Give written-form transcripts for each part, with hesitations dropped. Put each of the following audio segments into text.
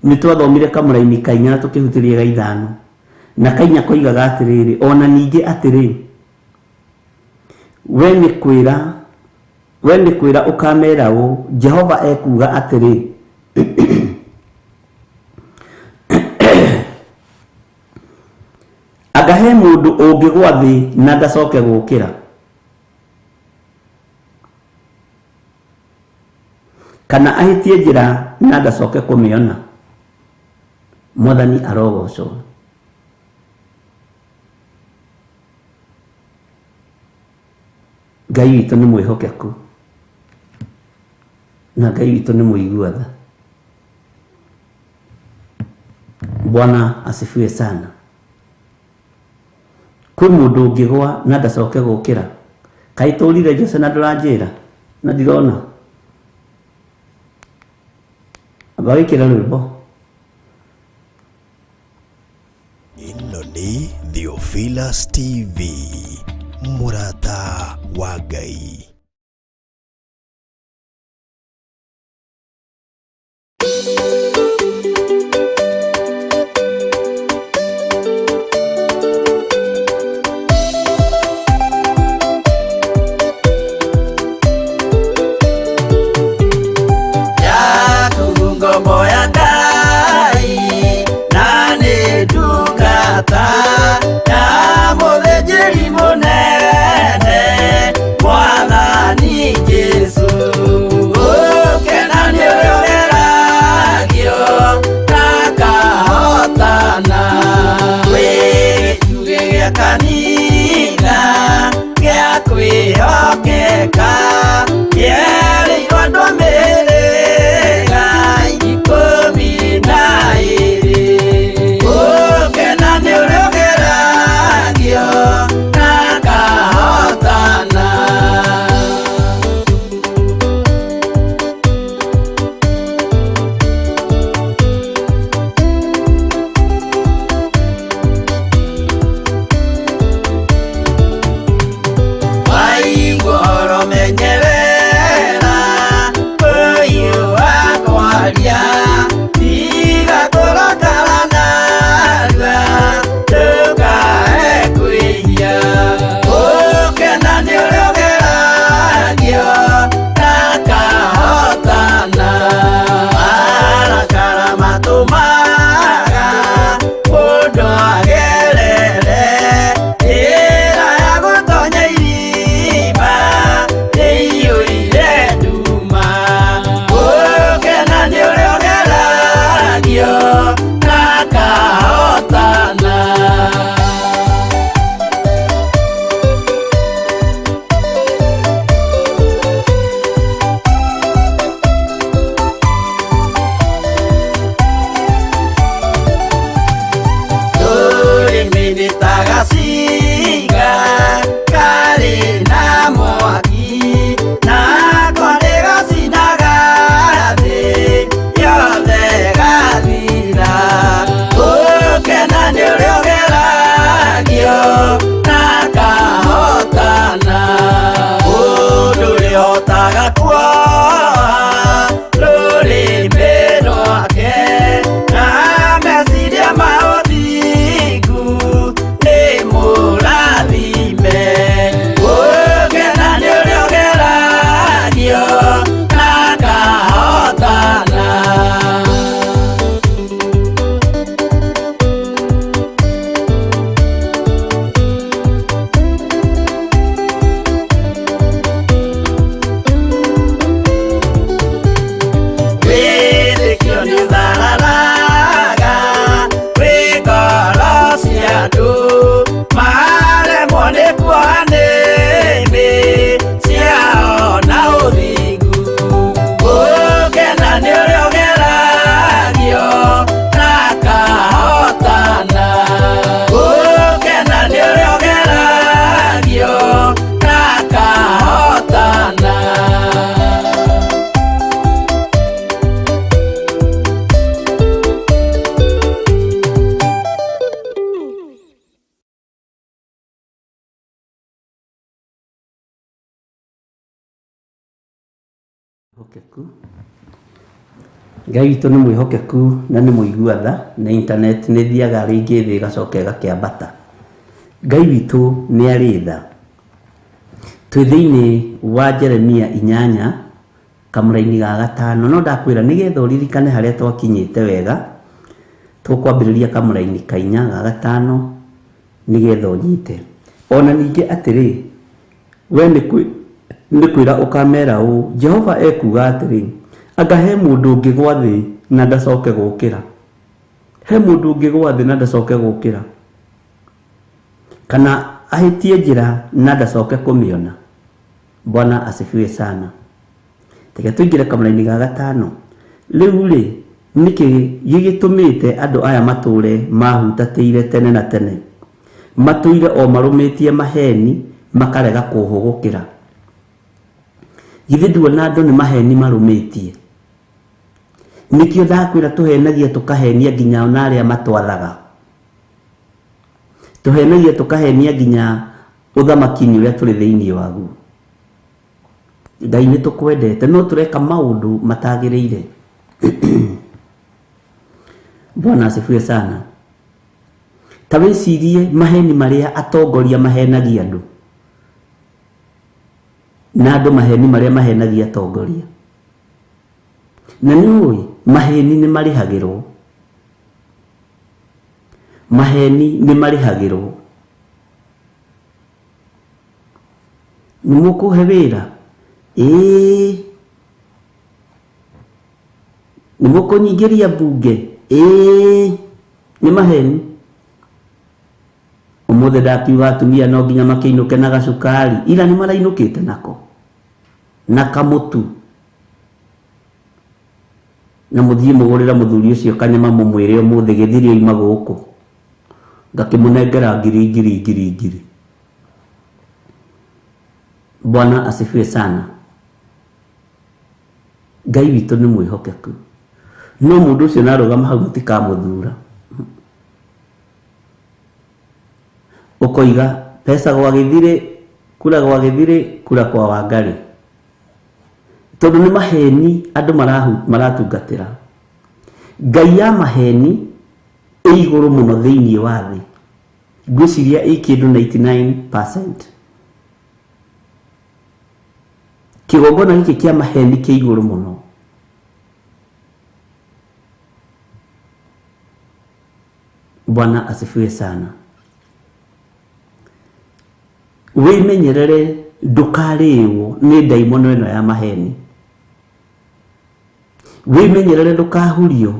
nitwathomire kamuraini kainya na tukihutiria gaithano na kainya koigaga atiriri ona ningi atiri we ni kwira ukamera u Jehova ekuga atiri agahe mundu ungigwa thi na ndacoke gukira kana ahitie njira na ndacoke kumiona Mwathani arogocwo. Ngai witũ nĩ mwĩhokeku na Ngai witũ nĩ mũigua tha. Bwana asifiwe sana. Kwĩ mũndũ ũngĩgwa na ndacoke gũkĩra? Kaĩ tũrire Jose na ndũranjĩra na ndirona? Amba wĩkĩre rwĩmbo. Ĩno nĩ Theophilus TV, mũrata wa Ngai. Ngai witũ nĩ mwĩhokeku na nĩ mũigua tha, na internet nĩ thiaga rĩngĩ thĩ gacoka gakĩambata. Ngai witũ nĩ arĩ tha. Twĩ thĩinĩ wa Jeremia 8 kamũraini ga 5, no ndakwĩra nĩgetha ũririkane harĩa twakinyĩte wega, tũkwambĩrĩria kamũraini ka 4 ga 5 nĩgetha ũnyite. Ona ningĩ atĩrĩ, we nĩ kwĩra ũkamera ũũ, Jehova ekuga atĩrĩ, anga he mũndũ ũngĩ gwa thĩ na ndacoke gũkĩra. He mũndũ ũngĩ gwa thĩ na ndacoke gũkĩra, kana ahĩtie njĩra na ndacoke kũmĩona. Bwana asifiwe sana. Teke tũingĩre kamũraini ga 5. Rĩu rĩ, nĩkĩ gĩgĩtũmĩte andũ aya matũre mahutatĩire tene na tene, matũire o marũmĩtie maheni makarega kũhũgũkĩra? Githĩ nduona andũ nĩ maheni marũmĩtie? Nĩkĩo ndakwĩra tũhenagia tũkahenia nginya ona arĩa matwathaga. Tũhenagia tũkahenia nginya ũthamaki-inĩ ũrĩa tũrĩ thĩinĩ waguo. Ngai nĩ tũkwendete, no tũreka maũndũ matagĩrĩire. Bwana asifiwe sana. Ta wĩcirie maheni marĩa atongoria mahenagia andũ, na andũ maheni marĩa mahenagia atongoria. Na nĩ ũĩ maheni nĩ marĩhagĩrwo. Maheni nĩ marĩhagĩrwo. Nĩ mũkũhe wĩra? Nĩ mũkũnyingĩria mbunge? Nĩ maheni. Ũmũthĩ ndakiuga atumia no nginya makĩinũke na gacukari, ila nĩ marainũkĩte nako na kamũtu, na mũthiĩ mũgũrĩra mũthuri ũcio kanyama mũmwĩre ũmũthĩ gĩthiri oima gũkũ, ngakĩmũnengera ngiri. Bwana asifiwe sana. Ngai witũ nĩ mwĩhokeku, no mũndũ ũcio narũgama hau mũtikamũthura. Ũkoiga pesa gwa gĩthirĩ, kura kwa Wangari. Tondũ nĩ maheni andũ maratungatĩra. Ngai ya maheni ĩ igũrũ mũno thĩinĩ wa thĩ. Ngwĩciria ĩ kĩndũ 99%. Kĩgongona gĩkĩ kĩa maheni kĩ igũrũ mũno. Bwana asifiwe sana. Wĩmenyerere ndũkarĩĩo nĩ ndaimono ĩno ya maheni. Wĩmenyerere ndũkahurio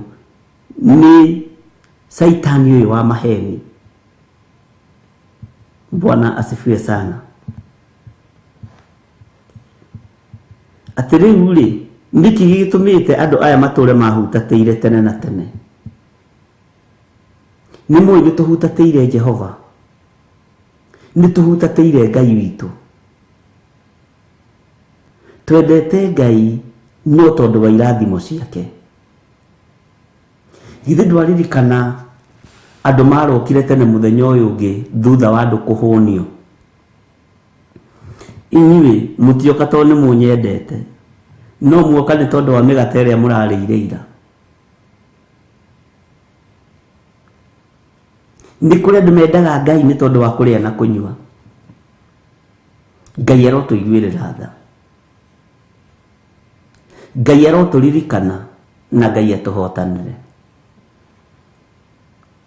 nĩ saitani ũyũ wa maheni. Bwana asifiwe sana. Atĩrĩu rĩ, nĩkĩ gĩgĩtũmĩte andũ aya matũre mahutatĩire tene na tene? Nĩ mũĩ nĩ tũhutatĩire Jehova, nĩ tũhutatĩire Ngai witũ. Twendete Ngai no tondũ wa irathimo ciake. Githĩ ndwaririkana andũ marokire tene mũthenya ũyũ ũngĩ thutha wa andũ kũhũnio? Inyuĩ mũtioka tondũ nĩ mũnyendete, no muoka nĩ tondũ wa mĩgate ĩrĩa mũrarĩire ira. Nĩ kũrĩ andũ mendaga Ngai nĩ tondũ wa kũrĩa na kũnyua. Ngai arotũiguĩrĩra tha. Ngai arotũririkana na Ngai atũhotanĩre.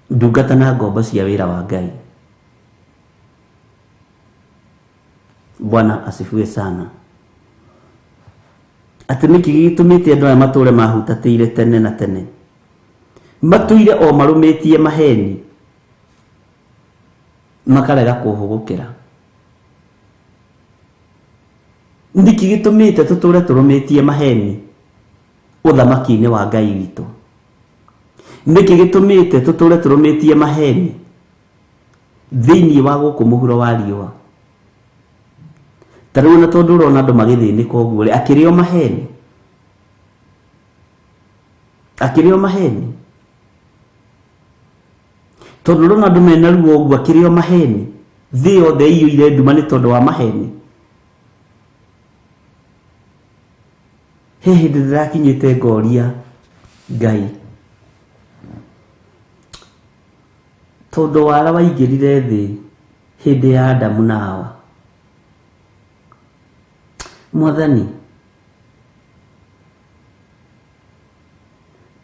Ndungata na ngombo cia wĩra wa Ngai. Bwana asifiwe sana. Atĩ nĩkĩ gĩtũmĩte andũ aya matũre mahutatĩire tene na tene, matũire o marũmĩtie maheni makarega kũhũgũkĩra? Nĩkĩ gĩtũmĩte tũtũre tũrũmĩtie maheni ũthamaki-inĩ wa Ngai witũ? Nĩkĩ gĩtũmĩte tũtũre tũrũmĩtie maheni thĩinĩ wa gũkũ mũhuro wa riũa? Tarĩu na tondũ ũrona andũ magĩthĩnĩka ũguo rĩ, akĩrĩo maheni, akĩrĩo maheni. Tondũ ũrona andũ mena ruo ũguo akĩrĩo maheni, thĩ yothe ĩiyũire nduma nĩ tondũ wa maheni. He hĩndĩ ndĩrakinyĩte ngoria Ngai tondu wara waingirire thi hindi ya Adamu na Hawa, Mwathani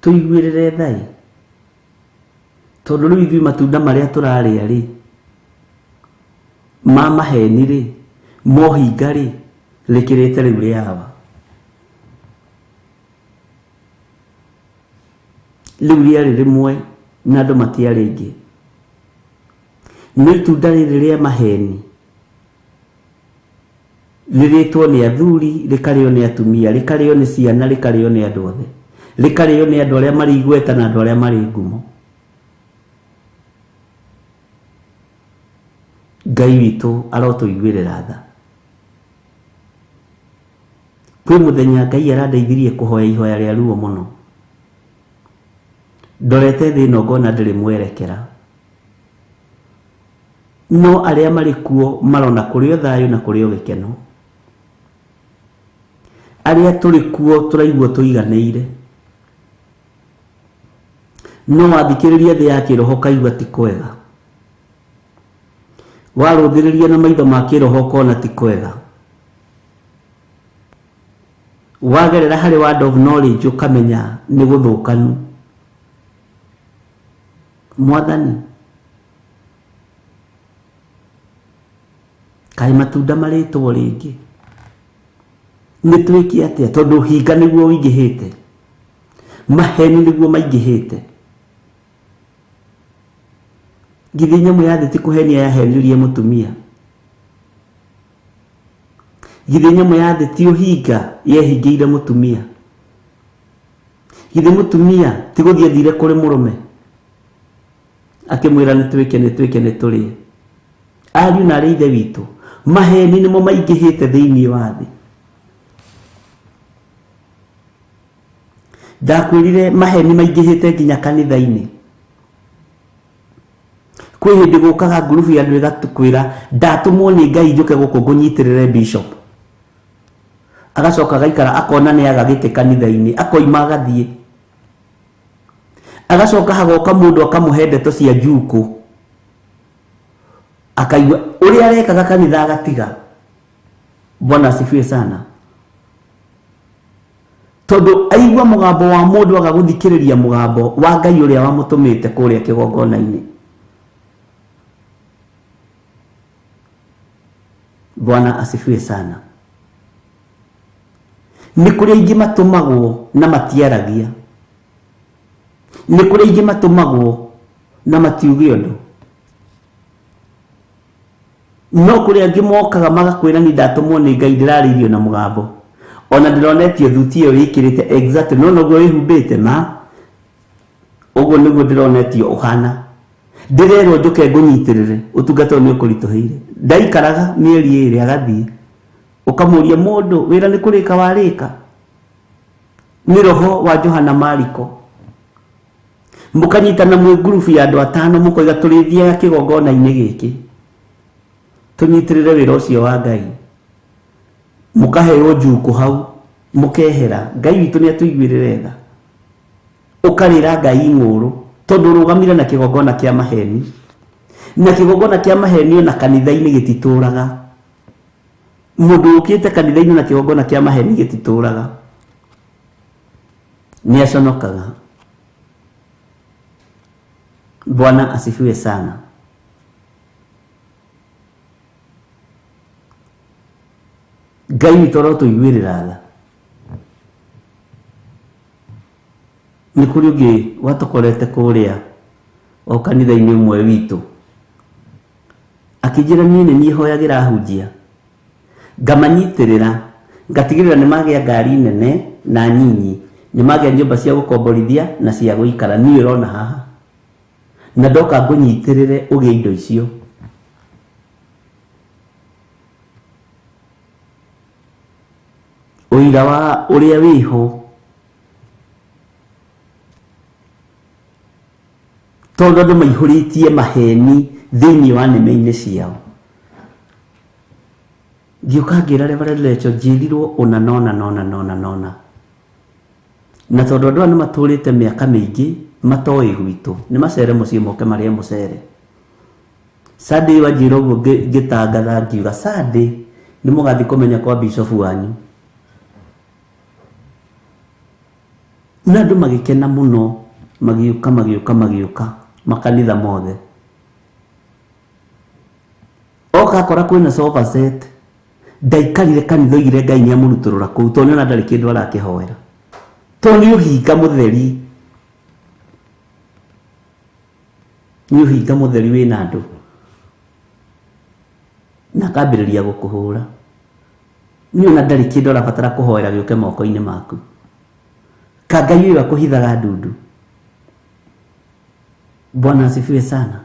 tuiguirire thai, tondu riu ithui matunda maria turaria ri ma maheni ri mohinga ri rikirite riu ria Hawa, riu riari rimwe na andu matiari aingi. Ni itunda riri ria maheni riritwo ni athuri, rikario ni atumia, rikario ni ciana, rikario ni andu othe, rikario ni andu aria mari igweta na andu aria mari ngumo. Ngai witu arotuiguirira tha. Kwi muthenya Ngai arandeithirie kuhoya ihoya ria ruo muno, ndorete thi ino ngona ndiri mwerekera, no aria mari kuo marona kurio thayo na kurio gikeno, aria turi kuo turaigua tuiganeire, no wathikiriria thi ya kiroho kaigua ti kwega, waruthiriria na maitho ma kiroho kona ti kwega, wagerera hari word of knowledge ukamenya ni guthukanu. Mwathani kai matunda maritwo ringi ni twiki atia, tondu hinga niguo wingihite, maheni niguo maingihite. Githi nyamu ya thi ti kuhenia yahenirie mutumia, githi nyamu ya thi ti uhinga yehingiire mutumia, githi mutumia ti guthie thire kuri murume akimwira ni twike turie. Ariu na ari ithe witu, maheni nimo maingihite thiini wa thi. Ndakwirire maheni maingihite nginya kanitha-ini. Kwi hindi gukaga ngurubu ya andu igatukwira ndatumwo ni Ngai njuke guku ngunyitirire bishop, agacoka gaikara akona ni agagite kanitha-ini, akoima agathie, agacoka hagoka mundu akamuhe ndeto cia njuku, akaigua uria arekaga kanitha agatiga. Bwana asifiwe sana. Tondu aigua mugambo wa mundu agaguthikiriria mugambo wa Ngai uria wamutumite kuria kigongona-ini. Bwana asifiwe sana. Ni kuri aingi matumagwo na matiaragia, ni kuri aingi matumagwo na matiuge undu, no kuri angi mokaga magakwira ni ndatumwo ni Ngai ndiraririo na mugambo, ona ndironetio thuti iyo wikirite exact no noguo wihumbite ma uguo niguo ndironetio uhana. Ndirerwo njuke ngunyitirire utungata ni ukurituhire, ndaikaraga mieri iri agathie, ukamuria mundu wira ni kurika warika, ni roho wa Johana Mariko, mukanyitana mwe group ya andu atano mukoiga turithia kigongona-ini giki tunyitirire wira ucio wa Ngai, mukaheo njuku hau mukehera. Ngai witu ni atuiguirire tha, ukarira Ngai nguru tondu rugamire na kigongona kia maheni, na kigongona kia maheni na kanitha-ini gitituraga. Mundu ukite kanitha-ini na kigongona kia maheni gitituraga, ni aconokaga. Bwana asifiwe sana. Ngai witu arotuiguirira tha. Ni kuri ungi watukorete kuria o kanitha-ini umwe witu akijira ni hoyagira ahunjia, ngamanyitirira, ngatigirira ni magia ngari nene na nyinyi, ni magia nyumba cia gukomborithia na cia guikara, ni urona haha, na ndoka ngunyitirire ugie indo icio. Uira wa uria wiho tondu andu maihuritie maheni thiini wa neme-ini ciao. Ngiuka ngira Reverend Lecho njirirwo una nona na tondu andu ni maturite miaka mingi matoi gwitu ni macere mucii moke maria mucere Sunday wajiro go gitangatha ngiuga Sunday ni mugathi kumenya kwa bishop wanyu na andu magikena muno magiuka makanitha mothe oka kora kwina sofa set ndaikarire kanitha igire Ngai ni amuruturura kuu tondu ona ndari kindu arakihoera tondu uhinga mutheri ni uhinga mutheri wina andu na kambiriria gukuhura ni ona ndari kindu arabatara kuhoera giuke moko-ini maku ka Ngai uyu akuhithaga ndundu. Bwana asifiwe sana.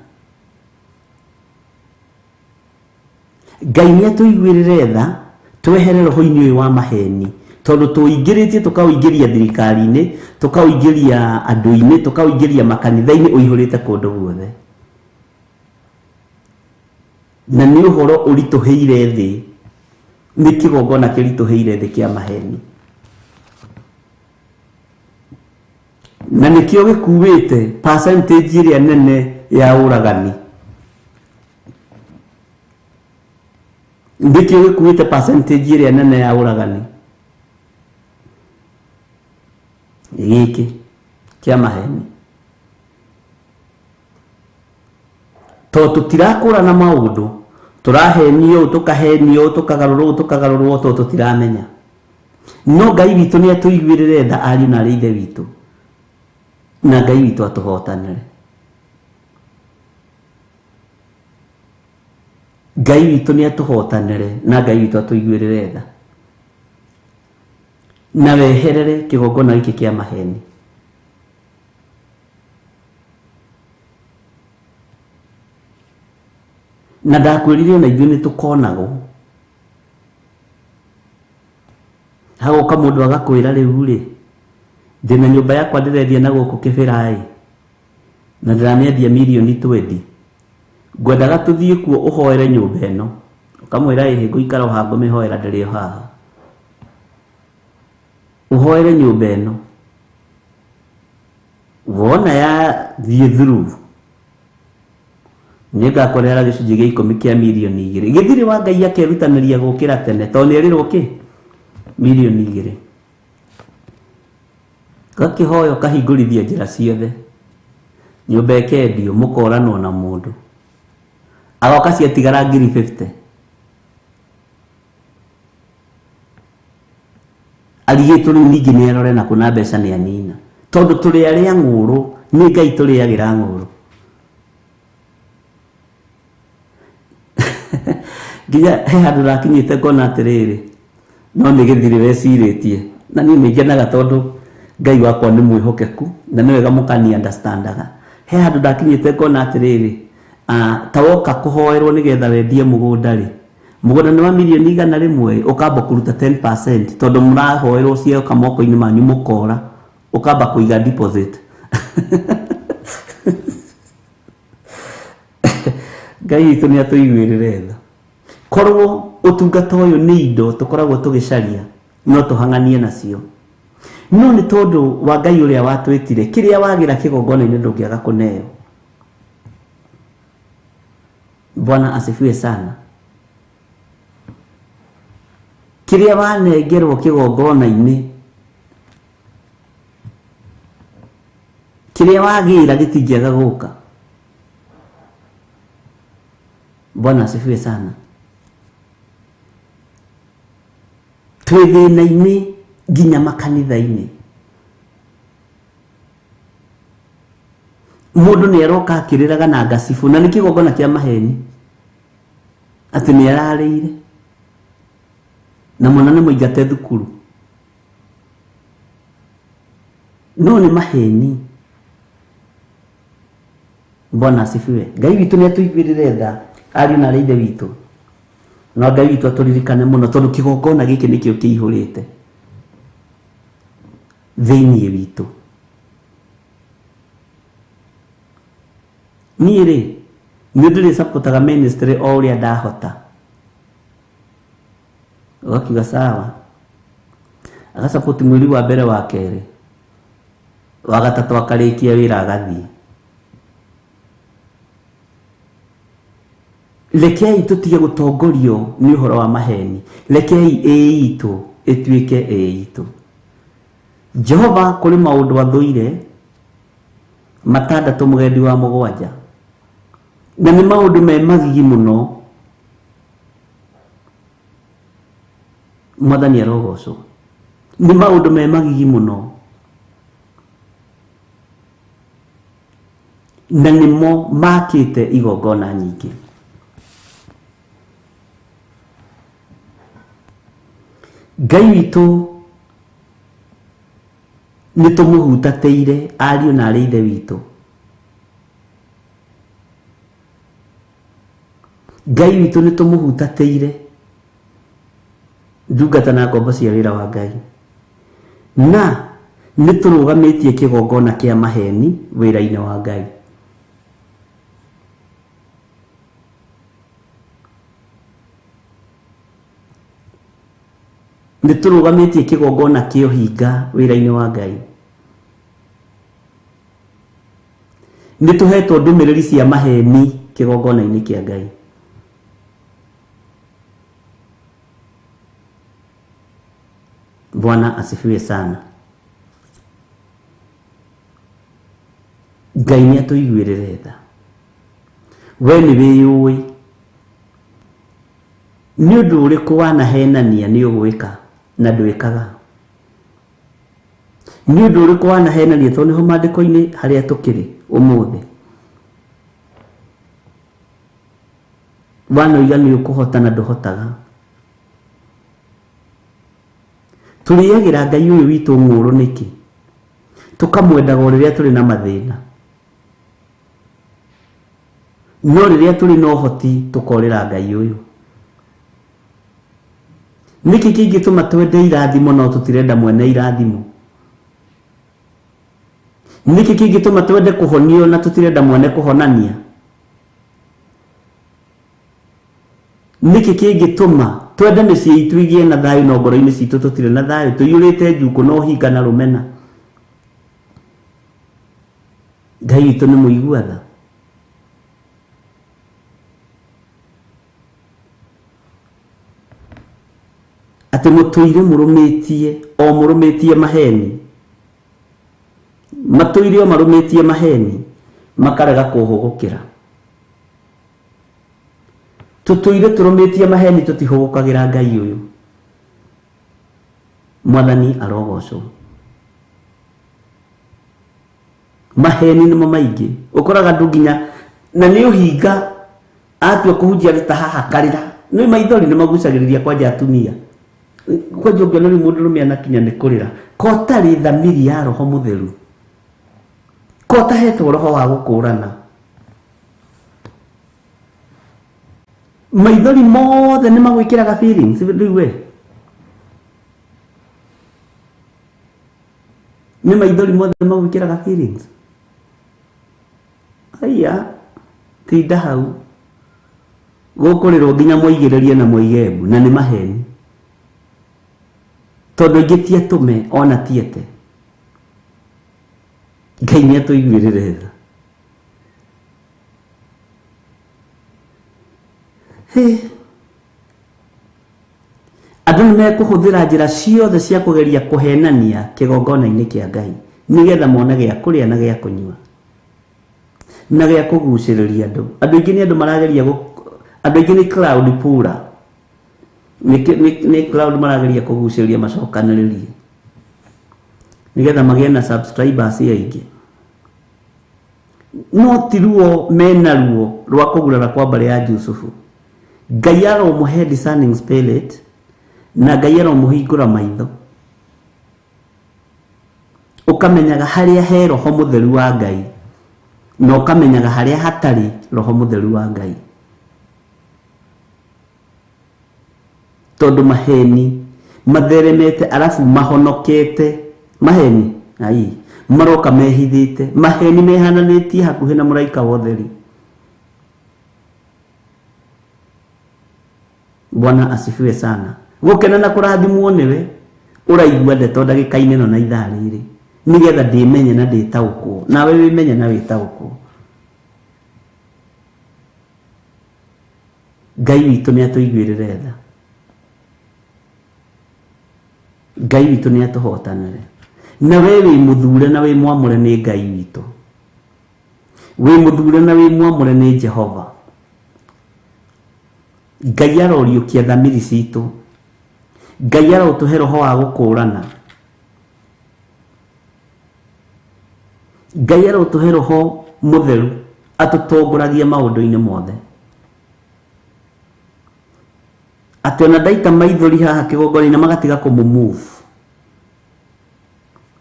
Ngai ni atuiguirire tha twehere roho-ini uyu wa maheni tondu tuingiritie tukauingiria thirikari-ini tukauingiria andu-ini tukauingiria makanitha-ini uihurite kundu guothe na ni uhoro urituheire thi ni kigongona kirituheire thi kia maheni na nikio gikuwite percentage iria nene ya uragani ndikio gikuwite percentage iria nene ya uragani giki kia maheni to tutirakura na maundu turahenio tukagarurwo to tutiramenya no Ngai witu ni atuiguirire tha ari na ri ithe witu na Ngai witu atuhotanire. Ngai witu ni atuhotanire na Ngai witu atuiguirire tha na weherere kigongona giki kia maheni na ndakwirire na ithuĩ nĩtũkonagwo hagoka mũndũ agakwĩra rĩu rĩ ndĩna nyũmba yakwa ndĩrendia na gũkũ Kĩbĩra na ndĩramĩendia mirioni 20 ngwendaga tũthiĩ kuo ũhoere nyũmba ĩno ũkamwĩra ngũikara haha ngũmĩhoera ndĩrĩ o haha ũhoere nyũmba ĩno wona ya thiĩ through nĩngakorera gĩcunjĩ gĩa 10 kĩa mirioni 2 gĩthirĩ wa Ngai akerutanĩria gũkĩra tene tondũ nĩerirwo kĩ mirioni 2 gakĩhoyo kahingũrithia njĩra ciothe nyũmba ĩkendio mũkoranwo na mũndũ agoka ciatigara 50,000 arigĩtwo rĩu ningĩ nĩarore na kuna mbeca nĩ anina tondũ tũrĩ arĩa ng'ũrũ nĩ Ngai tũrĩagĩra ng'ũrũ nginya he handũ rakinyĩte ngona atĩrĩrĩ no nĩ gĩthirĩ wecirĩtie na niĩ nĩngenaga tondũ Ngai wakwa nĩ mwĩhokeku na nĩ wega mũkani understandaga he handũ ndakinyĩte ngona atĩrĩrĩ ta woka kũhoerwo nĩgetha wendie mũgũnda rĩ mũgũnda nĩ wa mirioni 100 ũkamba kũruta 10% tondũ mũrahoerwo cioka moko-inĩ manyu mũkora ũkamba kũiga deposit Ngai witũ nĩ atũiguĩrĩre tha korwo ũtungata ũyũ nĩ indo tũkoragwo tũgĩcaria no tũhang'anie nacio no nĩ tondũ wa Ngai ũrĩa watwĩtire kĩrĩa wagĩra kĩgongona-inĩ ndũngĩaga kũneo. Bwana asifiwe sana. Kĩrĩa wanengerwo kĩgongona-inĩ kĩrĩa wagĩra gĩtingĩaga gũka. Bwana asifiwe sana. Twĩ thĩna-inĩ nginya makanitha-inĩ. Mũndũ nĩ aroka akĩrĩraga na ngacibu na nĩ kĩgongona kĩa maheni atĩ nĩ ararĩire na mwana nĩ mũingate thukuru no nĩ maheni. Bwana asifiwe. Ngai witũ nĩ atũiguĩrĩre tha ariũ na ithe witũ na Ngai witũ atũririkane mũno tondũ kĩgongona gĩkĩ nĩkĩo kĩihũrĩte thĩinĩ witũ. Niĩ rĩ nĩ ndĩrĩ supportaga ministry o ũrĩa ndahota. Ũgakiuga sawa agasupport mweri wa mbere wa kerĩ wa gatatu akarikia wira agathie. Rekei tutige gutongorio ni uhoro wa maheni. Rekei itu ituike itu. Jehova kuri maundu athuire matandatu mugendi wa mugwanja, na ni maundu me magigi muno. Mwathani arogocwo. Ni maundu me magigi muno, na nimo makite igongona nyingi. Ngai witu nitumuhutateire ariu na ari ithe witu. Ngai witu nitumuhutateire ndungata na ngombo cia wira wa Ngai, na niturugamitie kigongona kia maheni wira-ini wa Ngai. Niturugamitie kigongona kia uhinga wira-ini wa Ngai. Nituhetwo ndumiriri cia maheni kigongona-ini kia Ngai. Bwana asifiwe sana. Ngai ni atuiguirire tha. We ni wiyui ni undu uriku wanahenania ni ugwika na ndwikaga. Ni undu uriku wanahenania to niho mandiko-ini haria tukiri umuthi. Wanoiga ni ukuhota na nduhotaga. Turiagira Ngai uyu witu nguru niki? Tukamwendaga riria turi na mathina, no riria turi na uhoti tukorera Ngai uyu. Niki kingituma twende irathimo no tutirenda mwene irathimo? Niki kingituma twende kuhonio na tutirenda mwene kuhonania? Niki kingituma twende micii itu igie na thayu no ngoro-ini citu tutire na thayu, tuyurite njuku no hinga na rumena? Ngai witu ni muigua tha. Ati mutuire murumitie maheni, matuire o marumitie maheni makarega kuhugukira. Tutuire turumitie maheni tutihugukagira Ngai uyu. Mwathani arogocwo. Maheni nimo maingi, ukoraga nduginya na ni uhinga atua kuhunjia rita haha karira ni maithori ni magucagiriria kwanja atumia. Kwa jongo ni mundu rumia nakinya ni kurira kota ri thamiri ya roho mutheru, kota hetwo roho wa gukurana. Maithori mothe ni magwikiraga feelings riwe. Ni maithori mothe ni magwikiraga feelings. Aya tinda hau gukurirwo nginya muigiririe na muigebu na ni maheni, tondu ingitia tume ona tiete. Ngai ni atuiguirire tha. Andu ni mekuhuthira njira ciothe cia kugeria kuhenania kigongona-ini kia Ngai nigetha mone gia kuria na gia kunyua na gia kuguciriria andu. Andu ingi ni andu marageria andu ingi ni cloud pura, ni cloud marageria kuguciriria macokaniririe nigetha magie na subscribers aingi. No tiruo mena ruo rwa kugurana kwa mbari ya Jusufu. Ngai aromuhe discerning spirit na Ngai aromuhingura maitho, ukamenyaga haria he roho mutheru wa Ngai na ukamenyaga haria hatari roho mutheru wa Ngai. Tondu maheni matheremete arafu mahonokete. Maheni ai maroka mehithite, maheni mehananitie hakuhi na muraika wa utheri. Bwana asifiwe sana. Gukena na kurathimwo niwe uraigua ndeto ndagika-ini no na ithaa riri. nigetha ndimenye na nditaũkwo, nawe wimenye na witaũkwo. Ngai witũ nĩ atũiguĩrĩre tha, Ngai witũ nĩ atũhotanĩre. Na we wĩ mũthure na wĩ mwamũre nĩ Ngai witũ, wĩ mũthure na wĩ mwamũre nĩ Jehova. Ngai aroriũkia thamiri citũ, Ngai arotũhe roho wa gũkũũrana, Ngai arotũhe roho mũtheru atũtongoragie maũndũ-inĩ mothe. Atĩ ona ndaita maithori haha kĩgongona-inĩ magatiga kũmũmove,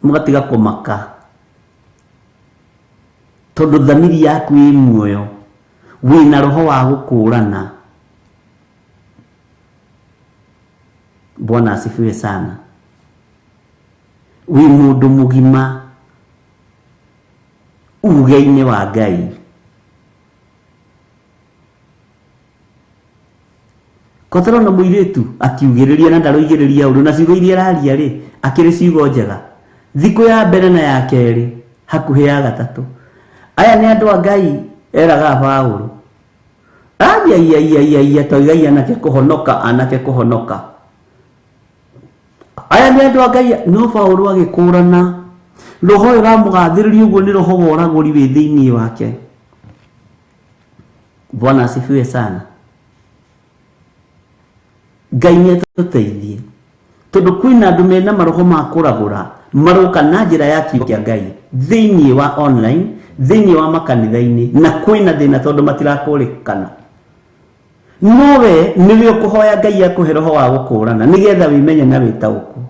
mũgatiga kũmaka, tondũ thamiri yaku ĩ muoyo, wĩna roho wa gũkũũrana. Bwana asifiwe sana. Wĩ mũndũ mũgima uge-inĩ wa Ngai. Kotarona mũirĩtu akiugĩrĩria na ndaroigĩrĩria ũndũ, na ciugo iria araria rĩ akĩrĩ ciugo njega. Thikũ ya mbere na ya kerĩ hakuhĩ ya gatatũ, aya nĩ andũ a Ngai eraga Paũlũ, ai toigai anake kũhonoka, anake kũhonoka. Aya nĩ andũ a Ngai, no Paũlũ agĩkũrana. Roho ũyũ ũramũgathĩrĩria ũguo nĩ roho wa ũragũri wĩ thĩinĩ wake. Bwana asifiwe sana. Ngai nĩ atũteithie, tondũ kwĩna andũ mena maroho ma kũragũra maroka na njĩra ya kiugo kĩa Ngai thĩinĩ wa online, thĩinĩ wa makanitha-inĩ, na kwĩna thĩna tondũ matirakũrĩkana. No we nĩwe ũkũhoya Ngai akũhe roho wa gũkũũrana nĩgetha wĩmenye na wĩtaũkwo,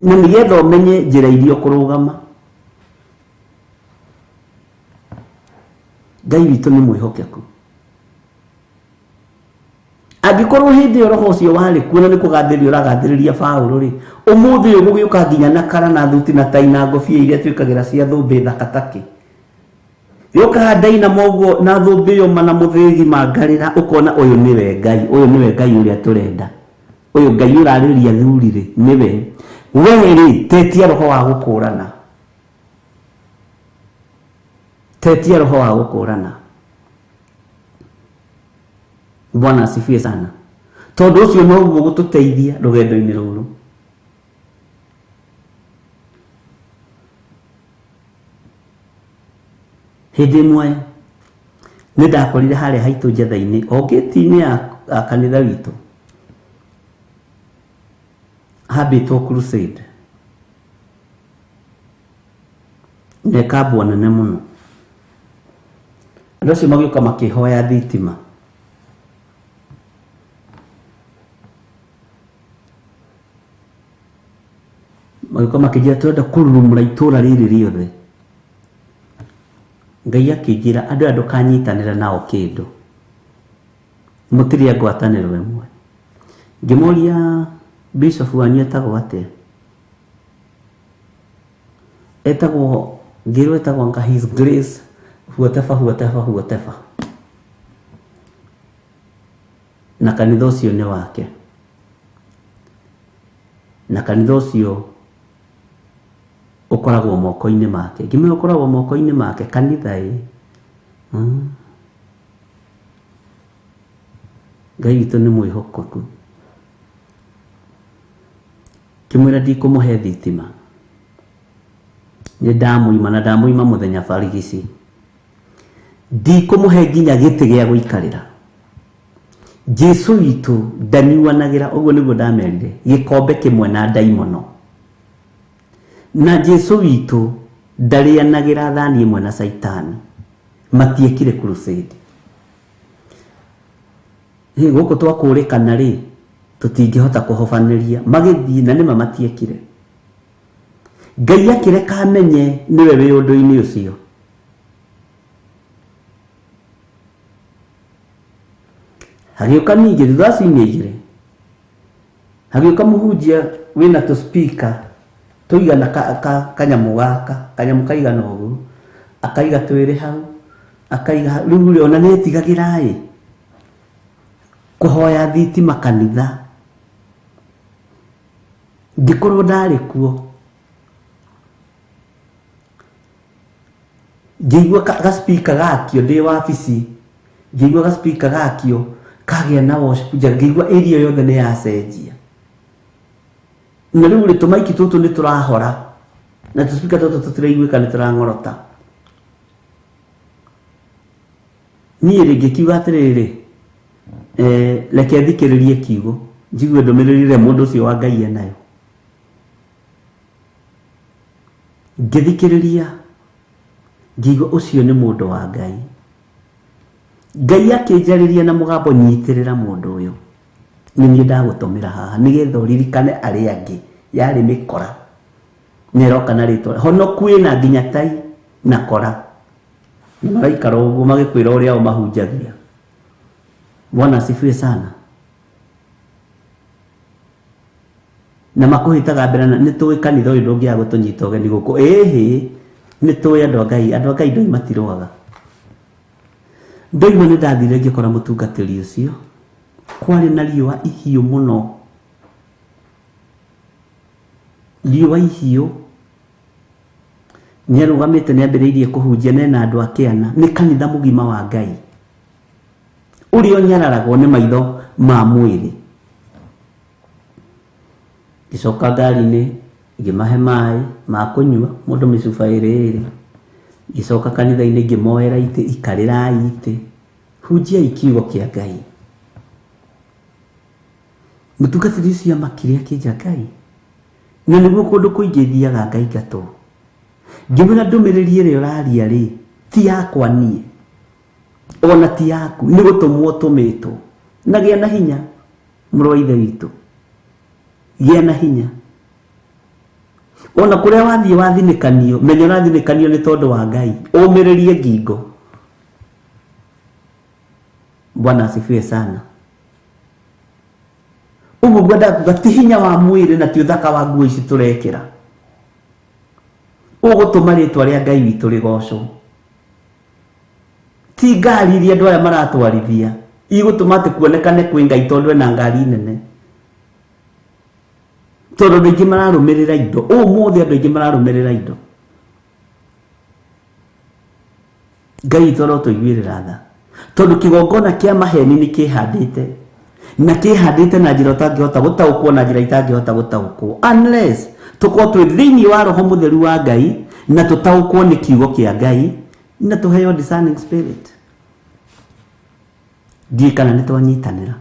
na nĩgetha ũmenye njĩra iria ũkũrũgama. Ngai witũ nĩ mwĩhokeku. Angĩkorwo hĩndĩ ĩyo roho ũcio warĩ kuo na nĩ kũgathĩrĩria ũragathĩrĩria Paũlũ rĩ, ũmũthĩ ũyũ gũgĩũka nginya na kara na thuti na tai na ngũbia iria twĩkagĩra cia thũmbĩ thakataki, gĩũkaga ndainama ũguo na thũmbĩ ĩyo na mũthĩgi mangarĩra, ũkona ũyũ nĩwe Ngai, ũyũ nĩwe Ngai ũrĩa tũrenda, ũyũ Ngai ũrarĩria thuri rĩ nĩwe. We rĩ tetia roho wa gũkũũrana, tetia roho wa gũkũũrana. Bwana asifiwe sana. Tondũ ũcio no guo gũtũteithia rũgendo-inĩ rũrũ. Hĩndĩ ĩmwe nĩ ndakorire harĩa haitũ Njetha-inĩ o gĩti-inĩ ya kanitha witũ hambĩtwo crusade, nĩ kambũ nene mũno. Andũ acio magĩũka makĩhoya thitima, magĩũka makĩnjĩra twenda kũrurumũra itũũra rĩrĩ rĩothe. Ngai akĩnjĩra andũ aya ndũkanyitanĩra nao kĩndũ, mũtirĩ a ngwatanĩro ĩmwe. Ngĩmoria bishop wanyu etagwo atĩa? Etagwo, ngĩrwo etagwo anga His Grace whatever. Na kanitha ũcio nĩ wake, na kanitha ũcio ũkoragwo moko-inĩ make. Ngĩmenya ũkoragwo moko-inĩ make kanitha ĩ. Ngai witũ nĩ mwĩhokeku. Kĩmwĩra ndikũmũhe thitima, nĩ ndamũima na ndamũima mũthenya barigici, ndikũmũhe nginya gĩtĩ gĩa gũikarĩra. Jesu witũ ndanyuanagĩra, ũguo nĩguo ndamerire, gĩkombe kĩmwe na ndaimono. Na Jesu witũ ndarĩanagĩra thani ĩmwe na Saitani. Matiekire crusade. Gũkũ twakũrĩkana rĩ tũtingĩhota kũhobanĩria, magĩthiĩ na nĩma matiekire. Ngai akĩreka amenye nĩwe wĩ ũndũ-inĩ ũcio. Hagĩũka ningĩ thutha ciumia igĩrĩ, hagĩũka mũhunjia wĩna tũspika tũigana kanyamũ gaka, kanyamũ kaigana ũguo, akaiga twĩrĩ hau, akaiga rĩu rĩ ona nĩetigagĩra ĩ kũhoya thitima kanitha. Ngĩkorwo ndarĩ kuo ngĩigua ga speaker gakio ndĩ wabici, ngĩigua ga speaker gakio kagĩa na worship nja, ngĩigua area yothe nĩ yacenjia. Na rĩu rĩ tũmaiki tũtũ nĩ tũrahora na tũspeaker tũtũ tũtiraiguĩka nĩ tũrang'orota. Niĩ rĩngĩ kiuga atĩrĩrĩ, reke thikĩrĩrie kiugo njigue ndũmĩrĩri ĩrĩa mũndũ ũcio wa Ngai enayo. Ngĩthikĩrĩria ngĩigua ũcio nĩ mũndũ wa Ngai. Ngai akĩnjarĩria na mũgambo, nyitĩrĩra mũndũ ũyũ, nĩ niĩ ndagũtũmĩra haha nĩgetha ũririkane arĩa angĩ yarĩ mĩkora nĩroka na rĩtwa honoku na nginya tai na kora maraikara ũguo magĩkwĩra ũrĩa o mahunjagia. Bwana asifiwe sana. Na makũhĩtaga mbere nĩ tũĩ kanitha ũyũ ndũngĩaga gũtũnyita ũgeni gũkũ. Ĩhĩ nĩ tũĩ andũ a Ngai ndoi matirũaga. Ndoima nĩ ndathire ngĩkora mũtungatĩri ũcio kwarĩ na riũa ihiũ mũno, riũa ihiũ. Nĩ arũgamĩte nĩ ambĩrĩirie kũhunjia na andũ akĩana, nĩ kanitha mũgima wa Ngai ũrĩa ũnyararagwo nĩ maitho ma mwĩrĩ. Ngĩcoka ngari-inĩ ngĩmahe maĩ ma kũnyua mũndũ mĩcuba ĩrĩ. Ngĩcoka kanitha-inĩ ngĩmoera itĩ, ikarĩrai itĩ, hunjiai kiugo kĩa Ngai. Mũtungatĩri ũcio amakire akĩnja Ngai, na nĩguo kũndũ kũingĩ thiaga ngaingatwo. Ngĩmwĩra ndũmĩrĩri ĩrĩa ũraria rĩ ti yakwa niĩ, ona ti yaku, nĩ gũtũmwo tũmĩtwo. Na gĩa na hinya mũrũ wa ithe witũ, gĩa na hinya. Ona kũrĩa wathiĩ wathinĩkanio, menya ũrathinĩkanio nĩ tondũ wa Ngai, ũmĩrĩrie ngingo. Bwana asifiwe sana. Ũguo ngwenda kuga ti hinya wa mwĩrĩ na ti ũthaka wa nguo ici tũrekĩra ũgũtũma rĩtwa rĩa Ngai witũ rĩgocwo. Ti ngari iria andũ arĩa maratwarithia igũtũma atĩ kuonekane kwĩ Ngai tondũ ena ngari nene, tondũ andũ aingĩ mararũmĩrĩra indo. Ũmũthĩ andũ aingĩ mararũmĩrĩra indo. Ngai witũ arotũiguĩrĩra tha, tondũ kĩgongona kĩa maheni nĩ kĩhandĩte, na kĩhandĩte na njĩra ũtangĩhota gũtaũkwo, na njĩra itangĩhota gũtaũkwo unless tũkorwo twĩ thĩinĩ wa roho mũtheru wa Ngai na tũtaũkwo nĩ kiugo kĩa Ngai na tũheo discerning spirit. Ndiĩ kana nĩ twanyitanĩra.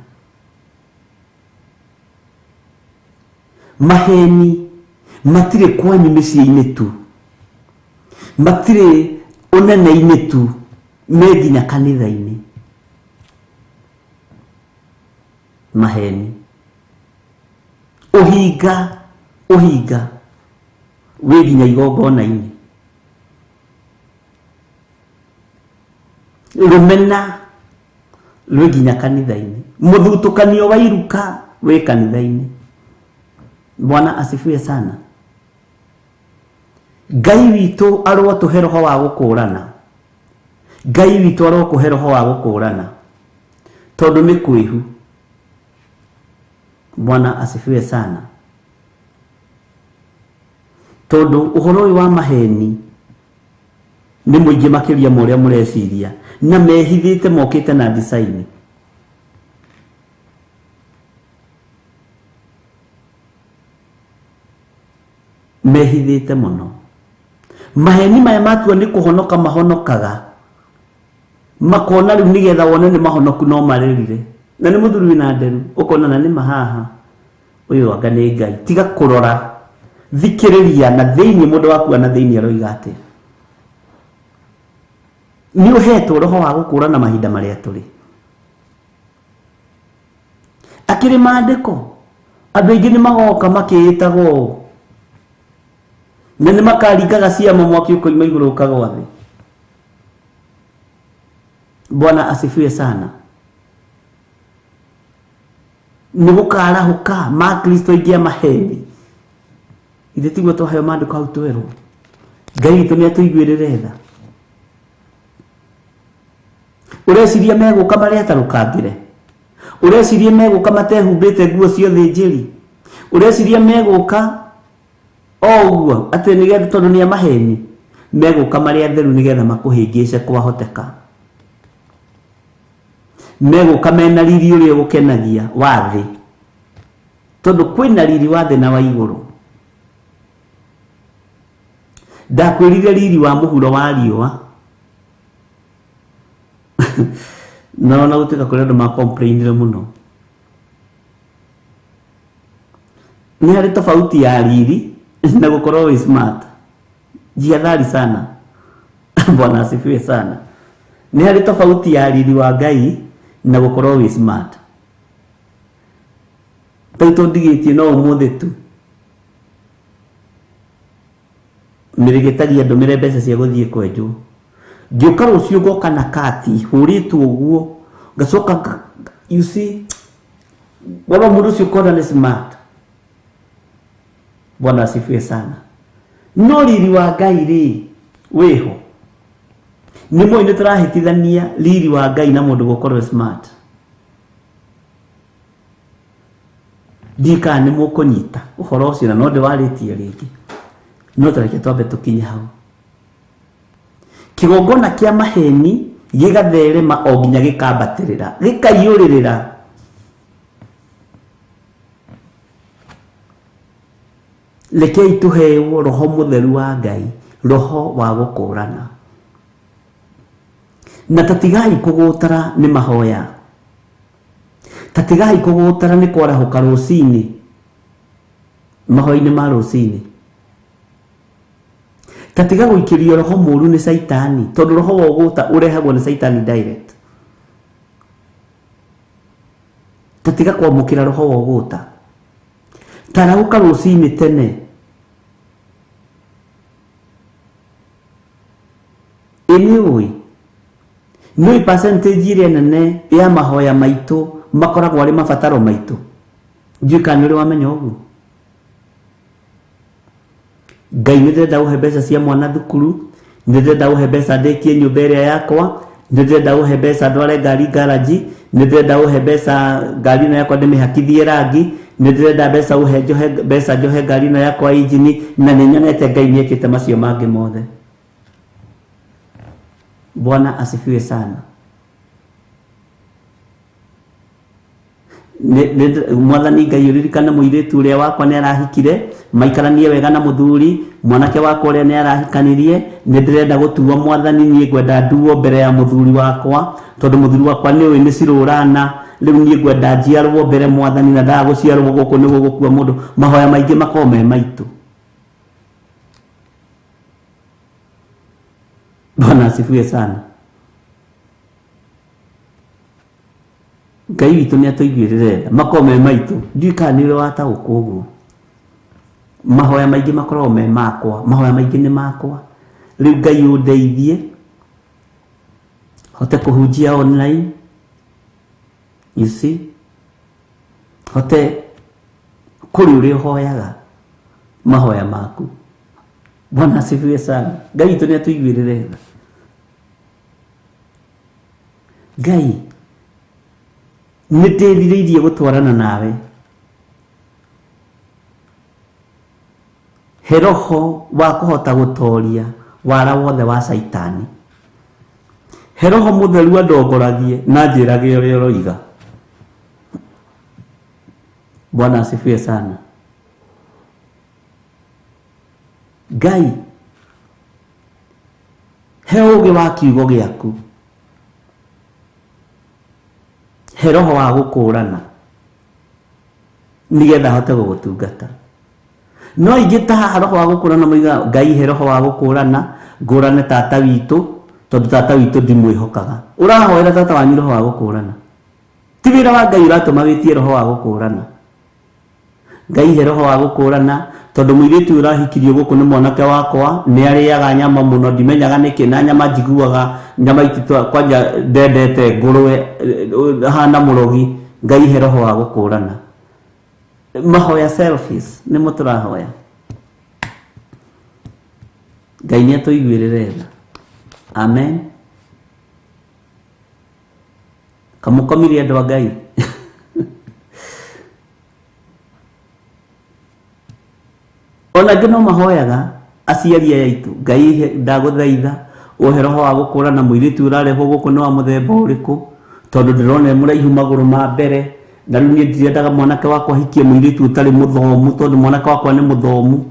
Maheni matirĩ kwanyu mĩciĩ-inĩ tu, matirĩ ũnene-inĩ tu, me nginya kanitha-inĩ. Maheni ũhinga wĩ nginya igongona-inĩ, rũmena rwĩ nginya kanitha-inĩ, mũthutũkanio wa iruka wĩ kanitha-inĩ. Bwana asifiwe sana. Ngai witũ arotũhe roho wa gũkũrana, Ngai witũ arokũhe roho wa gũkũrana tondũ nĩ kwĩhu. Bwana asifiwe sana. Tondũ ũhoro ũyũ wa maheni nĩ mũingĩ makĩria ma ũrĩa mũreciria, na mehithĩte mokĩte na design. Mehithĩte mũno. Maheni maya matua nĩ kũhonoka mahonokaga, makona rĩu nĩgetha wone nĩ mahonoku no marerire. Na nĩ mũthuri wĩna nderu ũkona na nĩ mahaha ũyũ anga nĩ Ngai. Tiga kũrora, thikĩrĩria na thĩinĩ mũndũ waku na thĩinĩ aroiga atĩ. Nĩ ũhetwo roho wa gũkũrana mahinda marĩa tũrĩ. Akĩrĩ maandĩko andũ aingĩ nĩ magoka makĩĩtagwo na nĩ makaringaga ciama mwaki ũkoima igũrũ ũkagwa thĩ. Bwana asifiwe sana. Nĩ gũkarahũka ma Kristo aingĩ a maheni. Ithe tiguo twaheo maandĩko hau twerwo. Ngai witũ nĩ atũiguĩrĩre tha. Ũreciria megũka marĩa atarũkangĩre? Ũreciria megũka matehumbĩte nguo ciothe njĩri? Ũreciria megũka o ũguo atĩ nĩgetha tondũ nĩ a maheni? meguka mari atheru nigetha makuhingice kwahoteka, meguka mena riri uria gukenagia wa thi, tondu kwina riri wa thi na wa iguru. Ndakwirire riri wa muhuro wa riua no na gutuika kuri andu ma complainire muno. Ni hari tofauti ya riri na gukorwo wi smart. Jiadhari sana. Bwana asifiwe sana. Ni hari tofauti ya riri wa Ngai na gukorwo wi smart. Tauto ndigitie no umuthi tu mirigetagia ndumire mbeca cia guthie kwenjwo, ngiuka rucio ngoka na kati huritwo uguo ngacoka, you see, baba mundu cio kona ni smart. Bwana asifiwe sana. No riri wa Ngai ri wiho ni mo ine turahitithania riri wa Ngai na mundu gukorwo smart. Dika ni mukunyita uhoro ucio na no ndiwaritie ringi, no tareke twambe tukinye hau. Kigongona kia maheni gigatherema o nginya gikambatirira gikayuririra. Rekei tuhewo roho mutheru wa Ngai, roho wa gukurana, na tatigai kugutara ni mahoya, tatigai kugutara ni kwarahuka rucini, mahoya-ini ma rucini. Tatiga guikirio roho muru ni saitani, tondu roho wa uguta urehagwo ni saitani direct. Tatiga kwamukira roho wa uguta, tarahuka rucini tene. Iniui nui percentage ire nene ya mahoya maitu makoragwo ari mabataro maitu. Njuika ni uri wamenya uguo. Ngai ndirenda uhe mbeca cia mwana thukuru, ndirenda uhe mbeca ndekie nyumba iria yakwa, ndirenda uhe mbeca ndware ngari garaji, ndirenda uhe mbeca ngari na yakwa ndimihakithie rangi, ndirenda mbeca uhe njohe ngari na yakwa injini, na ninyonete Ngai niekite macio mangi mothe. Bwana asifiwe sana. Mwathani Ngai uririkane muiritu uria wakwa ni arahikire, maikaranie wega na muthuri, mwanake wakwa uria ni arahikanirie, ndirenda gutuwa Mwathani nie ngwenda nduo mbere ya muthuri wakwa, tondu muthuri wakwa ni uyu ni cirurana, riu nie ngwenda njiarwo mbere Mwathani na ndaga guciarwo guku ni gugukua mundu, mahoya maingi makorwo me maitu. Bwana asifiwe sana. Ngai witu ni atuiguirire makome maitu, ndika ni wata ukuguo. Mahoya maingi makorwo me makwa, mahoya maingi ni makwa. Riu Ngai undeithie hote kuhunjia online, you see, hote kuri uri hoyaga mahoya maku. Bwana asifiwe sana. Ngai witu ni atuiguirire. Ngai nitethiriirie gutwarana nawe, he roho wa kuhota gutoria wara wothe wa saitani, he roho mutheru andongoragie na njirage uria uroiga. Bwana asifiwe sana. Ngai he ugi wa kiugo giaku, he roho wa gukurana nigetha hote gugutungata. No ingitaha roho wa gukurana muiga Ngai he roho wa gukurana ngurane tata witu, tondu tata witu ndimwihokaga. Urahoera tata wanyu roho wa gukurana, ti wira wa Ngai uratuma witie roho wa gukurana. Ngai he roho wa gukurana, tondu muiritu urahikirio guku ni mwanake wakwa ni ariaga nyama muno, ndimenyaga niki na nyama njiguaga nyama ititwa kwanja ndendete ngurwe hana murogi. Ngai he roho wa gukurana. Mahoya selfies ni muturahoya. Ngai ni atuiguirire. Amen. Kamukomirie andu a Ngai. Ona ngino mahoyaga aciari aitu Ngai ndaguthaitha uhe roho wa gukurana muiritu urareho guku ni wa muthemba uriku tondu ndirona muraihu maguru ma mbere na riu ni ndirendaga mwanake wakwa hikie muiritu utari muthomu tondu mwanake wakwa ni muthomu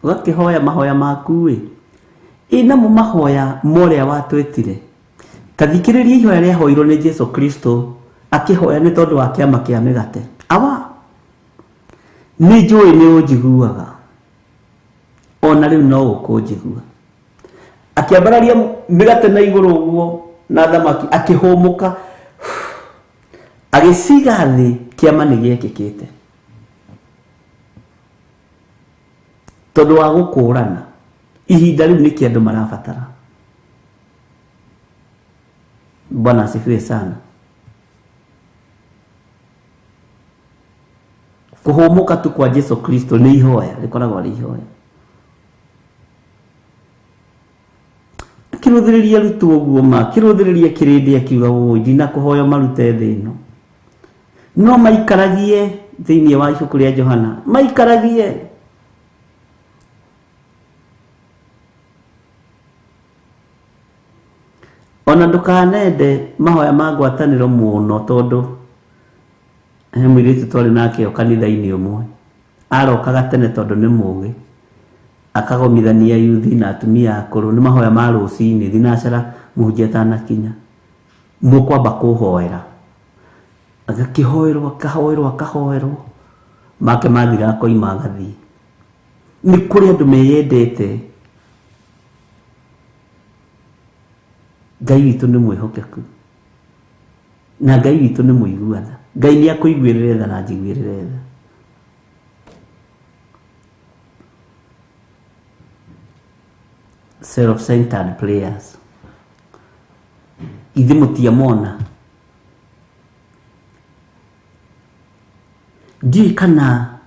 ugakihoya mahoya maku ina mu mahoya moria watwetire tathikiriria ihoya ria hoirwo ni Jesu Kristo akihoya ni tondu wa kiama kia migate awa ni njui ni unjiguaga ona riu no ukunjigua akiambararia migate na iguru uguo na thamaki akihumuka agiciga thi kiama ni giekikite tondu wa gukurana ihinda riu niki andu marabatara. Bwana asifiwe sana. Kuhumuka tu kwa Jesu Kristo ni ihoya rikoragwo ri ihoya. Kiruthiriria rutu uguo ma kiruthiriria kirindi akiuga ndina kuhoya marute thino no maikaragie thiini wa ibuku ria Johana maikaragie ona ndukanende mahoya ma ngwataniro muno tondu mwiritu twari nake o kanitha-ini umwe arokaga tene tondu ni mugi akagomithania yuthi na atumia akuru ni mahoya ma rucini thinacara muhunjia atanakinya mukwamba kuhoera akahoerwo make mathira koima agathii ni kuri andu meyendete Ngai witu ni mwihokeku na Ngai witu ni muiguana Ngai ni akuiguirire tha na njiguirire tha self-centered players ithi mutiamona ndi kana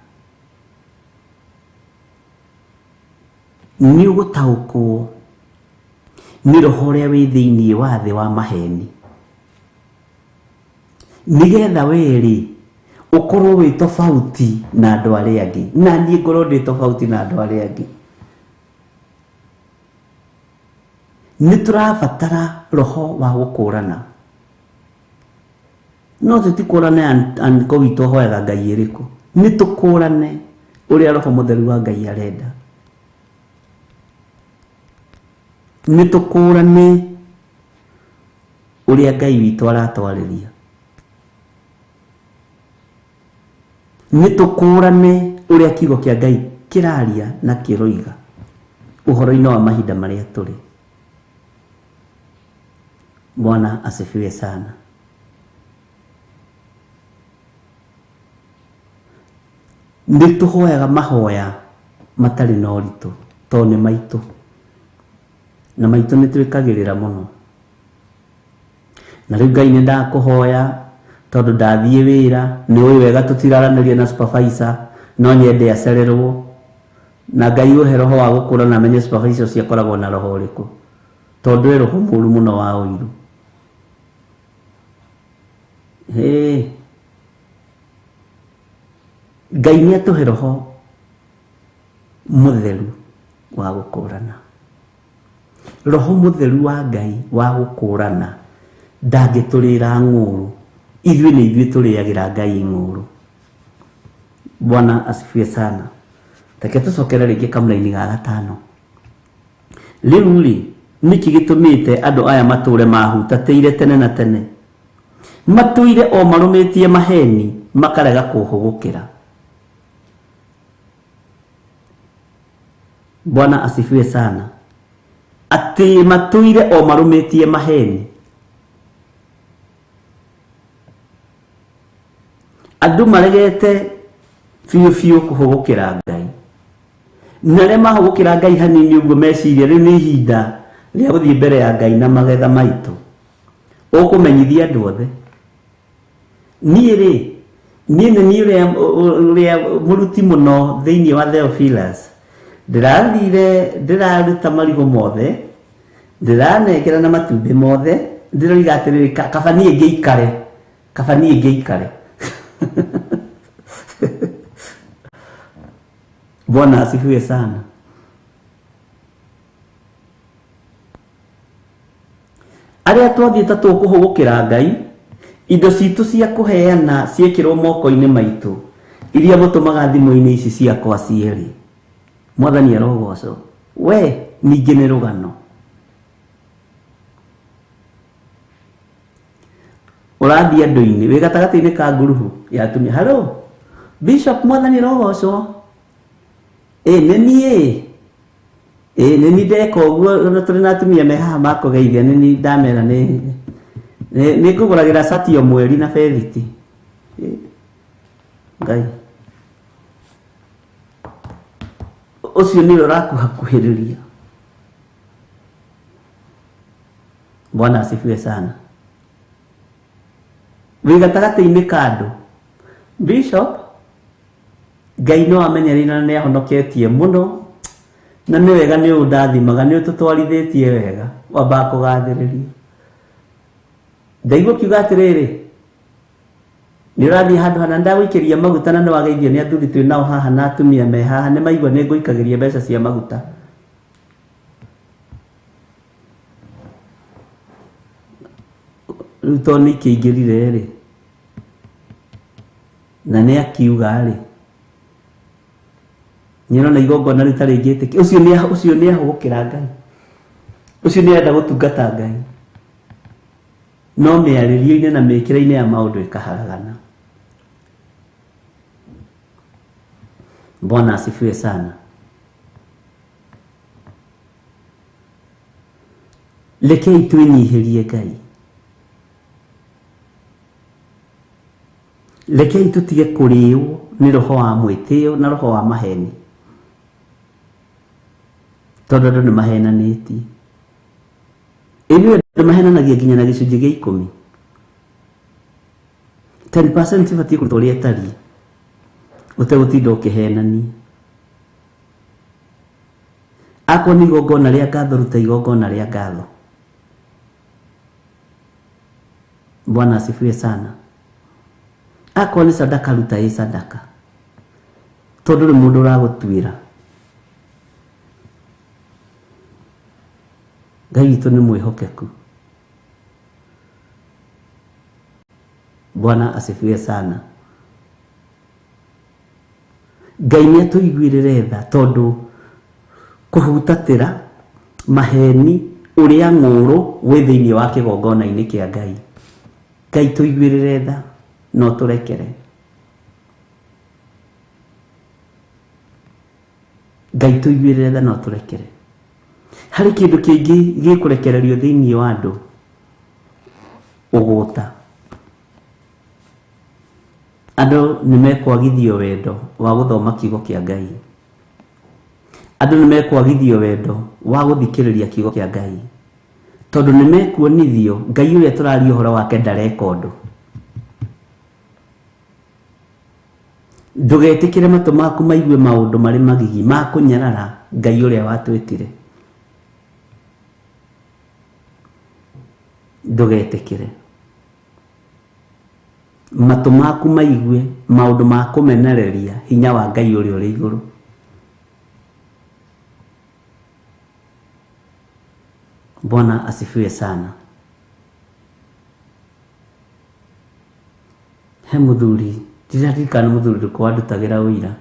ni ugutaukwo ni roho ria wi thiini wa thi wa maheni nigetha weri ukorwo wi tofauti na andu aria angi na nie ngorwo ndi tofauti na andu aria angi ni turabatara roho wa gukurana no tutikurane anko witu hoyaga Ngai iriku ni tukurane uria roho mutheru wa Ngai arenda ni tukurane uria Ngai witu aratwariria ni tukurane uria kiugo kia Ngai kiraria na kiroiga uhoro-ini wa mahinda maria turi. Bwana asifiwe sana. Nituhoyaga mahoya matari na uritu to ni maitu na maitu nitwikagirira muno na riu Ngai ni ndakuhoya tondu ndathie wira ni ui wega tutiraraniria na supervisor no nyende acererwo na Ngai uhe roho wa gukura na menye supervisor ciakoragwo na roho uriku tondu roho muru muno wa uiru Ngai ni atuhe roho mutheru wa gukurana roho mutheru wa Ngai wa gukurana ndangiturira nguru ithui ni ithui turiagira Ngai nguru. Bwana asifiwe sana. Take tucokera ringi kamuraini ga gatano. Riu niki gitumite andu aya mature mahutateire tene na tene matuire o marumitie maheni makarega kuhugukira. Bwana asifiwe sana. Ati matuire o marumitie maheni andu maregete fiu kuhugukira Ngai na re mahugukira Ngai hanini uguo meciria riu ni ihinda ria guthie mbere ya Ngai na magetha maitu ukumenyithia andu othe ni uria muruti muno thiini wa Theophilus ndiraruta marigo mothe ndiranengera na matumbi mothe ndiroiga atiriri kabani ingi ikare Bwana asifiwe sana. Aria twathiĩte tũkũhũgũkĩra Ngai, indo citũ cia kũheana ciekĩrwo moko-inĩ maitũ, iria mũtũmaga thimũ-inĩ ici ciakwa cierĩ. Mwathani arogocwo. We ningĩ nĩ rũgano. Ũrathiĩ andũ-inĩ wĩ gatagatĩ-inĩ ka ngurubu ya atumia. Hello Bishop, Mwathani arogocwo. Nĩ niĩ. Nĩ niĩ ndeka ũguo, tũrĩ na atumia me haha makũgeithia, nĩ niĩ ndamera nĩ ngũgũragĩra cati o mweri na bethiti. Ngai ũcio nĩ ũrakuhakuhĩrĩria. Bwana asifiwe sana. Wĩ gatagatĩ-inĩ ka andũ. Bishop, Ngai no amenyereire na nĩ ahonoketie mũno, na nĩ wega nĩ ũndathimaga, nĩ ũtũtwarithĩtie wega, wambaga kũgathĩrĩria. Ndaigua kiuga atĩrĩrĩ, nĩ ũrathiĩ handũ hana ndagũikĩria maguta na nĩ wageithio nĩ athuri twĩ nao haha na atumia me haha, nĩ maigua nĩ ngũikagĩria mbeca cia maguta. Rĩu tondũ nĩ ikĩingĩrire rĩ, na nĩ akiuga rĩ, nyona igongona rĩtarĩ ngĩtĩkia, ũcio nĩ ahũgũkĩra Ngai, ũcio nĩ enda gũtungata Ngai, no mĩarĩrio-inĩ na mĩkĩre-inĩ ya maũndũ ĩkaharagana. Bwana asifiwe sana. Rekei twĩnyihĩrie Ngai, rekei tũtige kũrĩo nĩ roho wa mwĩtĩo na roho wa maheni, tondũ andũ nĩ mahenanĩtie. Ĩnyuĩ andũ mahenanagia nginya na gĩcunjĩ gĩa 10. 10% ibatiĩ kũruta ũrĩa ĩtariĩ, ũtegũtinda ũkĩhenania. Akorwo nĩ igongona rĩa ngatho, ruta igongona rĩa ngatho. Bwana asifiwe sana. Akorwo nĩ sadaka, ruta ĩ sadaka, tondũ nĩ mũndũ ũragũtuĩra. Ngai witũ nĩ mwĩhokeku. Bwana asifiwe sana. Ngai nĩ atũiguĩrĩre tha, tondũ kũhutatĩra maheni ũrĩa ng'ũrũ wĩ thĩinĩ wa kĩgongona-inĩ kĩa Ngai. Ngai tũiguĩrĩre tha, no tũrekere. Ngai tũiguĩrĩre tha, no tũrekere. Harĩ kĩndũ kĩngĩ gĩkũrekererio thĩinĩ wa andũ, ũgũta. Andũ nĩ mekwagithio wendo wa gũthoma kiugo kĩa Ngai. Andũ nĩ mekwagithio wendo wa gũthikĩrĩria kiugo kĩa Ngai, tondũ nĩ mekuonithio Ngai ũrĩa tũraria ũhoro wake ndareka ũndũ. Ndũgetĩkĩre matũ maku maigue maũndũ marĩ magigi ma kũnyarara Ngai ũrĩa watwĩtire. Ndũgetĩkĩre matũ maku maigue maũndũ ma kũmenereria hinya wa Ngai ũrĩa ũrĩ igũrũ. Bwana asifiwe sana. He mũthuri, ndiririkana mũthuri ũrĩkũ wandutagĩra ũira.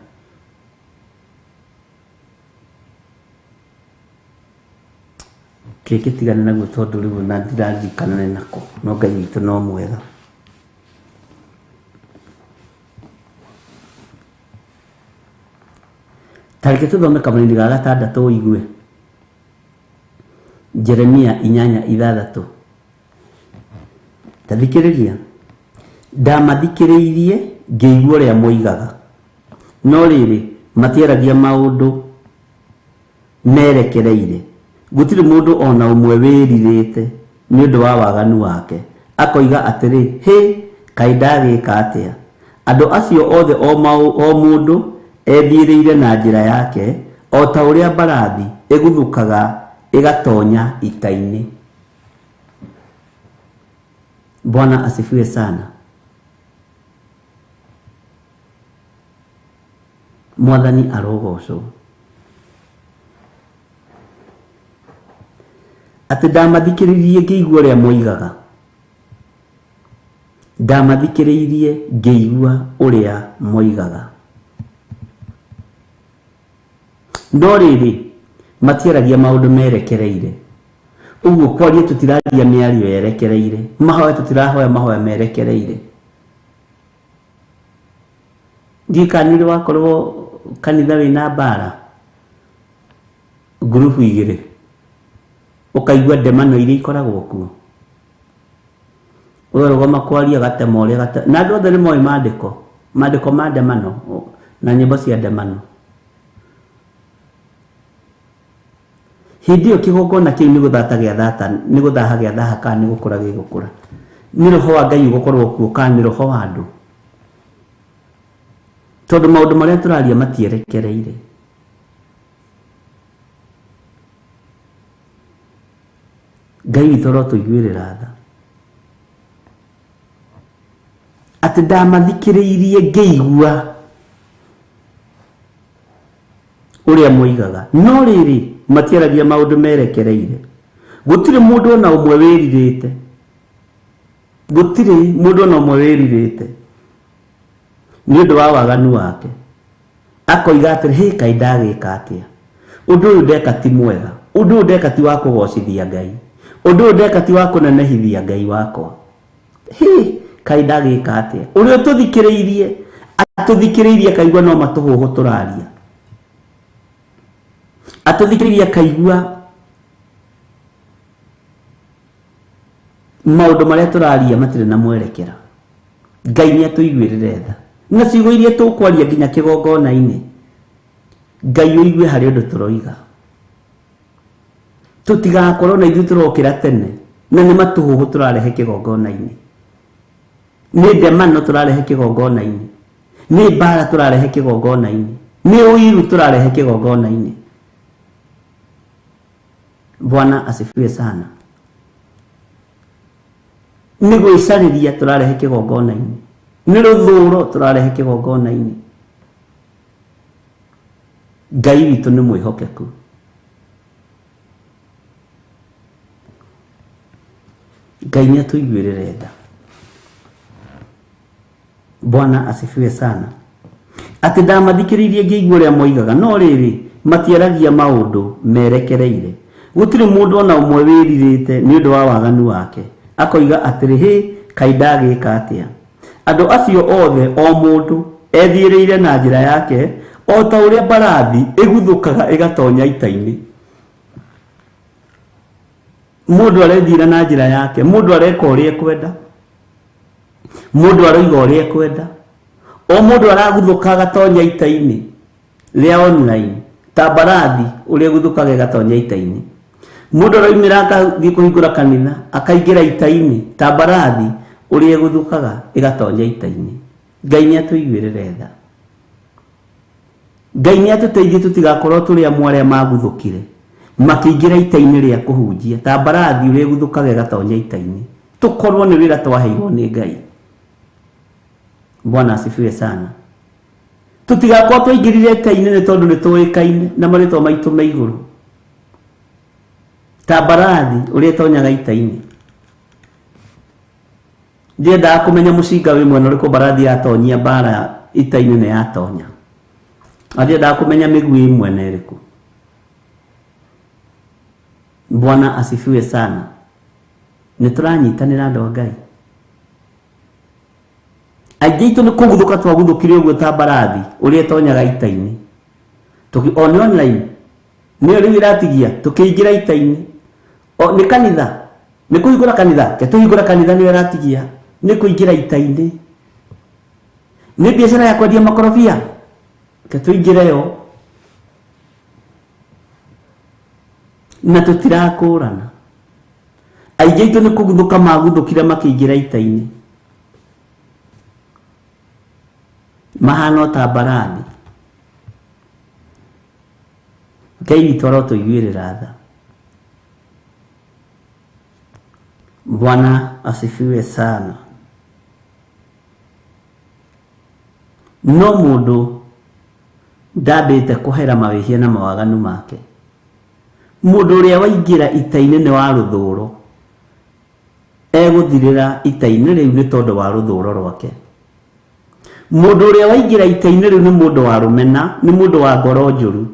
Kĩngĩ tigana naguo tondũ rĩu na ndiririkana nĩ nako, no Ngai witũ no mwega. Tareke tũthome kamũini ga 6 ũigue. Jeremia 8:6. Tathikĩrĩria. Ndamathikĩrĩirie ngĩigua ũrĩa moigaga, no rĩrĩ matiaragia maũndũ merekereire. Gũtirĩ mũndũ ona ũmwe wĩrirĩte nĩ ũndũ wa waganu wake, akoiga atĩrĩ, hĩ, kaĩ ndagĩka atĩa? Andũ acio othe o mũndũ ethiĩrĩire na njĩra yake, o ta ũrĩa mbarathi ĩguthũkaga ĩgatonya ita-inĩ. Bwana asifiwe sana. Mwathani arogocwo. Ati ndamathikiririe ngĩigua ũrĩa moigaga, ndamathikiririe ngĩigua ũrĩa moigaga, no rĩrĩ matiaragia maũndũ merekereire. Ũguo kwaria tutiraria mĩario yerekereire, mahoya tutirahoya mahoya merekereire. Ndikanire wakorwo kanitha wĩna mbara ngurubu igĩrĩ, ukaigua ndemano iria ikoragwo kuo, ũrarũgama kwaria gatema ũrĩa gatema, na andũ othe nĩ moĩ maandĩko ma ndemano na nyĩmbo cia ndemano. Hindi ĩyo kĩgongona kĩu nĩ gũthata gĩathata, nĩ gũthaha gĩathaha kana nĩ gũkũra gĩgũkũra. Nĩ roho wa Ngai ũgũkorwo kuo kana nĩ roho wa andũ? Tondũ maũndũ marĩa tũraria matierekereire. Ngai witũ arotũiguĩrĩra tha. Atĩ ndamathikĩrĩirie ngĩigua ũrĩa moigaga, no rĩrĩ matiaragia maũndũ merekereire. Gũtirĩ mũndũ ona ũmwe wĩrirĩte, gũtirĩ mũndũ ona ũmwe wĩrirĩte nĩ ũndũ wa waganu wake, akoiga atĩrĩ hĩ Kaĩ ndagĩka atĩa, ũndũ ũyũ ndeka ti mwega, ũndũ ũyũ ndeka ti wa kũgocithia Ngai, ũndũ ũyũ ndeka ti wa kũnenehithia Ngai wakwa, hĩ Kaĩ ndagĩka atĩa. Ũrĩa tũthikĩrĩirie atũthikĩrĩirie akaigua no matũhũhũ tũraria, atũthikĩrĩirie akaigua maũndũ marĩa tũraria matirĩ na mwerekera. Ngai nĩ atũiguĩrĩre tha, na ciugo iria tũkwaria nginya kĩgongona-inĩ, Ngai ũigue harĩ ũndũ tũroiga. Tũtigakorwo na ithuĩ tũrokĩra tene na nĩ matũhũhũ tũrarehe kĩgongona-inĩ, nĩ ndemano tũrarehe kĩgongona-inĩ, nĩ mbara tũrarehe kĩgongona-inĩ, nĩ ũiru tũrarehe kĩgongona-inĩ. Bwana asifiwe sana. Nĩ gwĩcarĩria tũrarehe kĩgongona-inĩ, nĩ rũthũũro tũrarehe kĩgongona-inĩ. Ngai witũ nĩ mwĩhokeku. Ngai nĩ atũiguĩrĩre tha. Bwana asifiwe sana. Atĩ ndamathikĩrĩirie ngĩigua ũrĩa moigaga, no rĩrĩ matiaragia maũndũ merekereire. Gũtirĩ mũndũ ona ũmwe wĩrirĩte nĩ ũndũ wa waganu wake, akoiga atĩrĩ hĩ Kaĩ ndagĩka atĩa. Andũ acio othe o mũndũ ethiĩrĩire na njĩra yake, o ta ũrĩa mbarathi ĩguthũkaga ĩgatonya ita-inĩ. Mũndũ arethiĩra na njĩra yake, mũndũ areka ũrĩa ekwenda, mũndũ aroiga ũrĩa ekwenda, o mũndũ araguthũka agatonya ita-inĩ rĩa online ta mbarathi ũrĩa ĩguthũkaga ĩgatonya ita-inĩ. Mũndũ aroimĩra agathiĩ kũhingũra kanitha akaingĩra ita-inĩ ta mbarathi ũrĩa ĩguthũkaga ĩgatonya ita-inĩ. Ngai nĩ atũiguĩrĩre tha. Ngai nĩ atũteithie tũtigakorwo tũrĩ amwe arĩa maguthũkire makĩingĩra ita-inĩ rĩa kũhunjia ta mbarathi ũrĩa ĩguthũkaga ĩgatonya ita-inĩ. Tũkorwo nĩ wĩra twaheirwo nĩ Ngai. Bwana asifiwe sana. Tũtigakorwo twaingĩrire ita-inĩ nĩ tondũ nĩ tũĩkaine na marĩtwa maitũ me igũrũ ta mbarathi ũrĩa ĩtonyaga ita-inĩ. Ndiendaga kũmenya mũcinga wĩ mwena ũrĩkũ mbarathi yatonyia mbara ita-inĩ nĩ yatonya, na ndiendaga kũmenya mĩguĩ ĩ mwena ĩrĩkũ. Bwana asifiwe sana. Nĩ tũranyitanĩra andũ a Ngai. Aingĩ itũ nĩ kũguthũka twaguthũkire ũguo ta mbarathi ũrĩa ĩtonyaga ita-inĩ. On online nĩyo rĩu ĩratigia tũkĩingĩra ita-inĩ. Nĩ kanitha, nĩ kũhingũra kanitha, ke tũhingũra kanitha nĩyo ĩratigia, nĩ kũingĩra ita-inĩ. Nĩ biacara ya kwendia makorobia, ke tũingĩre yo. Na tũtirakũrana. Aingĩ itũ nĩ kũguthũka maguthũkire makĩingĩra ita-inĩ, mahana ta mbarathi. Ngai witũ arotũiguĩrĩra tha. Bwana asifiwe sana. No mũndũ ndambĩte kũhera mawĩhia na mawaganu make. Mũndũ ũrĩa waingĩra ita-inĩ nĩ wa rũthũũro egũthirĩra ita-inĩ rĩu nĩ tondũ wa rũthũũro rwake. Mũndũ ũrĩa waingĩra ita-inĩ rĩu nĩ mũndũ wa rũmena, nĩ mũndũ wa ngoro njũru,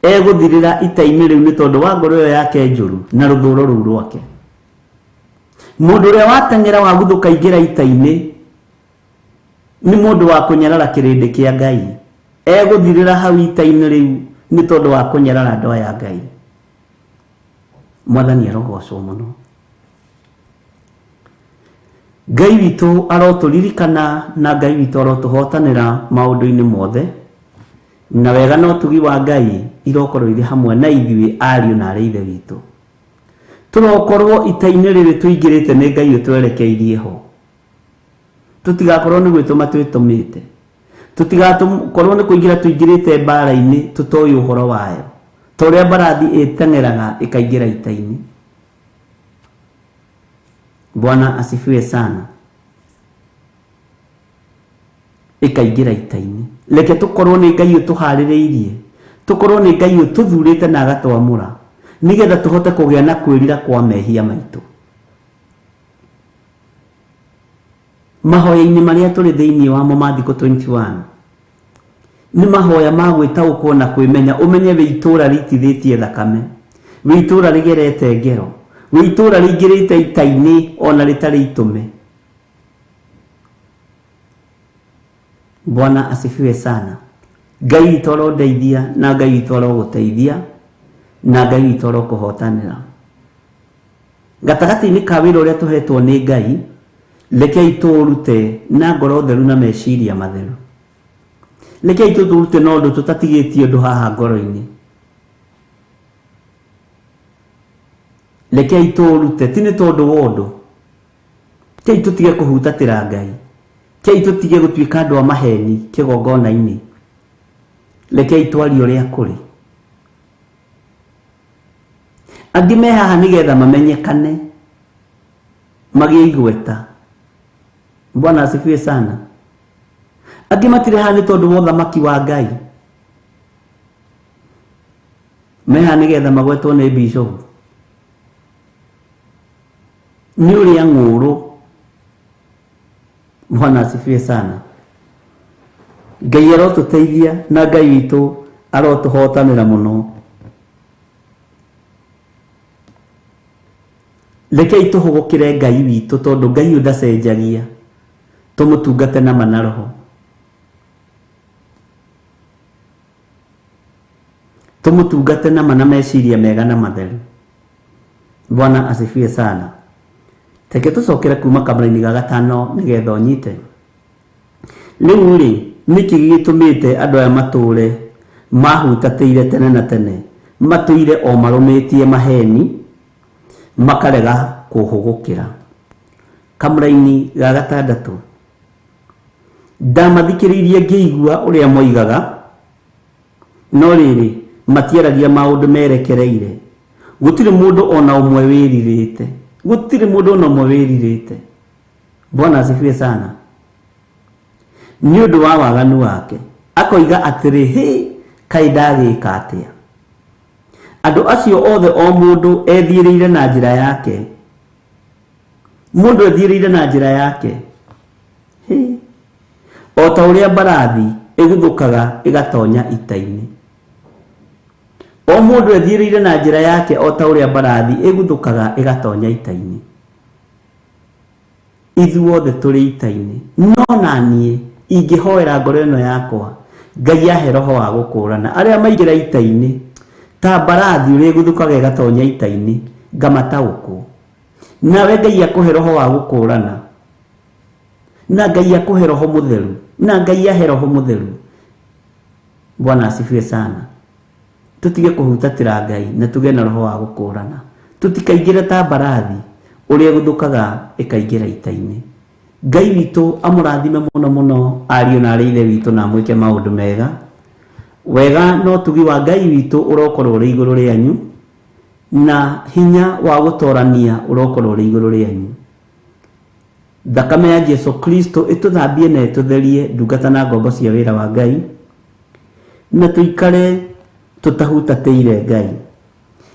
egũthirĩra ita-inĩ rĩu nĩ tondũ wa ngoro ĩyo yake njũru na rũthũũro rũu rwake. Mũndũ ũrĩa wateng'era waguthũka ingĩra ita-inĩ nĩ mũndũ wa kũnyarara kĩrĩndĩ kĩa Ngai, egũthirĩra hau ita-inĩ rĩu nĩ tondũ wa kũnyarara ndoa ya Ngai. Mwathani arogocwo mũno. Ngai witũ arotũririkana na Ngai witũ arotũhotanĩra maũndũ-inĩ mothe, na wega na ũtugi wa Ngai irokorwo irĩ hamwe na ithuĩ ariũ na arĩ ithe witũ. Tũrokorwo ita-inĩ rĩrĩ tũingĩrĩte nĩ Ngai ũtwerekeirie ho. Tũtigakorwo nĩ gwĩtũma twĩtũmĩte, tũtigakorwo nĩ kũingĩra tũingĩrĩte mbara-inĩ tũtoĩ ũhoro wayo, ta ũrĩa mbarathi ĩteng'eraga ĩkaingĩra ita-inĩ. Bwana asifiwe sana. Ikaingĩra ita-inĩ. Reke tũkorwo nĩ Ngai ũtũharĩrĩirie, tũkorwo nĩ Ngai ũtũthurĩte na agatwamũra, nĩgetha tũhote kũgĩa na kwĩrira kwa mehia maitũ. Mahoya-inĩ marĩa tũrĩ thĩinĩ wamo ma thikũ 21 nĩ mahoya ma gwĩtaũkwo na kwĩmenya. Ũmenye wĩ itũũra rĩitithĩtie thakame, wĩ itũũra rĩgerete ngero, wĩ itũũra rĩingĩrĩte ita-inĩ ona rĩtarĩ itũme. Bwana asifiwe sana. Ngai witũ arondeithia na Ngai witũ arogũteithia na Ngai witũ arokũhotanĩra. Gatagatĩ-inĩ ka wĩra ũrĩa tũhetwo nĩ Ngai, rekei tũũrute na ngoro theru na meciria matheru. Rekei tũrute na ũndũ tũtatigĩtie ũndũ haha ngoro-inĩ. Rekei tũũrute ti nĩ tondũ wa ũndũ. Kei tũtige kũhutatĩra Ngai, kei tũtige gũtuĩka andũ a maheni kĩgongona-inĩ. Rekei twarie ũrĩa kũrĩ. Angĩ me haha nĩgetha mamenyekane, magĩe igweta. Bwana asifiwe sana. Angĩ matirĩ haha nĩ tondũ wa ũthamaki wa Ngai, me haha nĩgetha magwetwo nĩ bishop. Nĩ ũrĩa ng'ũrũ. Bwana asifiwe sana. Ngai arotũteithia na Ngai witũ arotũhotanĩra mũno. Rekei tũhũgũkĩre Ngai witũ tondũ Ngai ndacenjagia, tũmũtungate na ma na roho. Tũmũtungate na ma na meciria mega na matheru. Bwana asifiwe sana. Teke tũcokere kuma kamera-inĩ ga gatano nĩgetha ũnyite. Rĩu rĩ, nĩkĩ gĩtũmĩte andũ aya matũũre mahutatĩire tene na tene, matũire o marũmĩtie maheni, makarega kũhũgũkĩra? Kamera-inĩ ga gatandatũ ndamathikĩrĩirie ngĩigua ũrĩa moigaga, no rĩrĩ matiaragia maũndũ merekereire. Gũtirĩ mũndũ ona ũmwe wĩrirĩte, gũtirĩ mũndũ ona ũmwe wĩrirĩte. Bwana asifiwe sana. Nĩ ũndũ wa waganu wake akoiga atĩrĩ, hĩ, kaĩ ndagĩka atĩa? Andũ acio othe o mũndũ ethiĩrĩire na njĩra yake, mũndũ ethiĩrĩire na njĩra yake. Hĩ, o ta ũrĩa mbarathi ĩguthũkaga ĩgatonya ita-inĩ. O mũndũ ethiĩrĩire na njĩra yake o ta ũrĩa mbarathi ĩguthũkaga ĩgatonya ita-inĩ. Ithuothe tũrĩ ita-inĩ, no na niĩ ingĩhoera ngoro ĩno yakwa Ngai ahe roho wa gũkũũrana arĩa maingĩra ita-inĩ ta mbarathi ũrĩa ĩguthũkaga ĩgatonya ita-inĩ, ngamataũkwo. Nawe Ngai akũhe roho wa gũkũũrana, na Ngai akũhe roho mũtheru, na Ngai ahe roho mũtheru. Bwana asifiwe sana. Tutige kũhutatĩra Ngai na tũgĩe na roho wa gũkũũrana. Tutikaingĩre ta mbarathi ũrĩa ĩguthũkaga ĩkaingĩra ita-inĩ. Ngai witũ amũrathime mũno mũno ariũ na arĩ ithe witũ na amwĩke maũndũ mega. Wega no tugi wa Ngai witũ ũrokorwo ũrĩ igũrũ rĩanyu, na hinya wa gũtorania ũrokorwo ũrĩ igũrũ rĩanyu. Thakame ya Jesu Kristo ĩtũthambie na ĩtũtherie ndungata na ngombo cia wĩra wa Ngai. na tuikare tutahutatĩire Ngai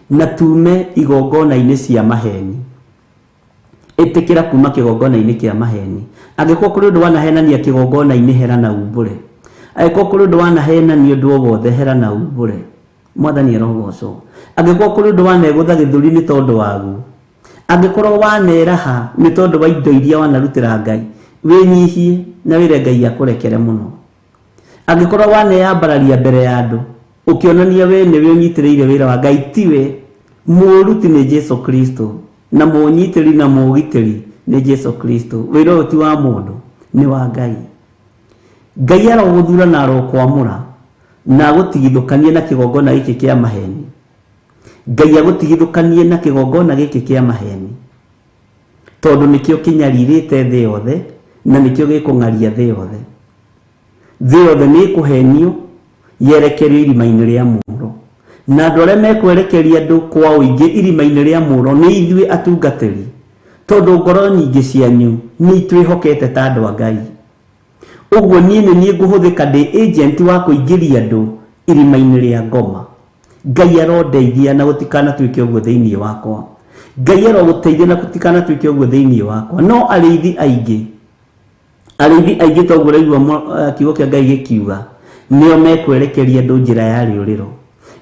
na tume igongona-inĩ cia maheni. Ĩtĩkĩra kuma kĩgongona-inĩ kĩa maheni. Angĩkorwo kũrĩ ũndũ wanahenania kĩgongona-inĩ, hera na umbũre. Angĩkorwo kũrĩ ũndũ wanahenania ũndũ o wothe, hera na umbũre. Mwathani arogocwo. Angĩkorwo kũrĩ ũndũ wanegũtha gĩthũri nĩ tondũ waguo, angĩkorwo waneraha nĩ tondũ wa indo iria wanarutĩra Ngai, wĩnyihie na wĩre Ngai akũrekere mũno. Angĩkorwo waneyambararia mbere ya andũ ũkĩonania we nĩwe ũnyitĩrĩire wĩra wa Ngai, tiwe, mũruti nĩ Jesu Kristo na mũnyitĩri na mũgitĩri nĩ Jesu Kristo. Wĩra ũyũ ti wa mũndũ, nĩ wa Ngai. Ngai arogũthura na arokwamũra na agũtigithũkanie na kĩgongona gĩkĩ kĩa maheni. Ngai agũtigithũkanie na kĩgongona gĩkĩ kĩa maheni, tondũ nĩkĩo kĩnyarirĩte thĩ yothe na nĩkĩo gĩkũng'aria thĩ yothe. Thĩ yothe nĩ ĩkũhenio yerekerio irima-inĩ rĩa mũro, na andũ arĩa mekwerekeria andũ kwa ũingĩ irima-inĩ rĩa mũro nĩ ithuĩ atungatĩri, tondũ ngoro nyingĩ cianyu nĩ itwĩhokete ta andũ a Ngai. Ũguo niĩ nĩ niĩ ngũhũthĩka ndĩ agent wa kũingĩria andũ irima-inĩ rĩa ngoma. Ngai arondeithia na gũtikanatuĩke ũguo thĩinĩ wakwa. Ngai arogũteithia na gũtikanatuĩke ũguo thĩinĩ wakwa. No arĩithi aingĩ toguo ũraigua kiugo kĩa Ngai gĩkiuga, nĩo mekwerekeria andũ njĩra ya rĩũrĩro,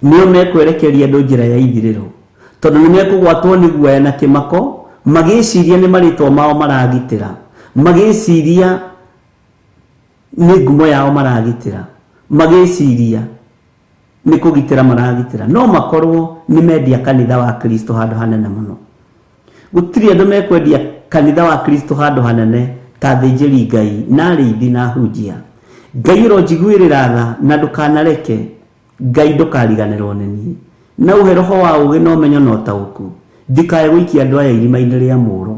nĩo mekwerekeria andũ njĩra ya ithirĩro, tondũ nĩ mekũgwatwo nĩ guoya na kĩmako, magĩciria nĩ marĩtwa mao maragitĩra, magĩciria nĩ ngumo yao maragitĩra, magĩciria nĩ kũgitĩra maragitĩra, no makorwo nĩ mendia kanitha wa Kristo handũ hanene mũno. Gũtirĩ andũ mekwendia kanitha wa Kristo handũ hanene ta thĩnjĩri Ngai na arĩithi na hunjia. Ngai ũronjiguĩrĩra tha na ndũkanareke, Ngai ndũkariganĩrwo nĩ niĩ. Na ũhe roho wa ũũgĩ na ũmenyo na ũtaũku, ndikae gũikia andũ aya irima-inĩ rĩa mũũro,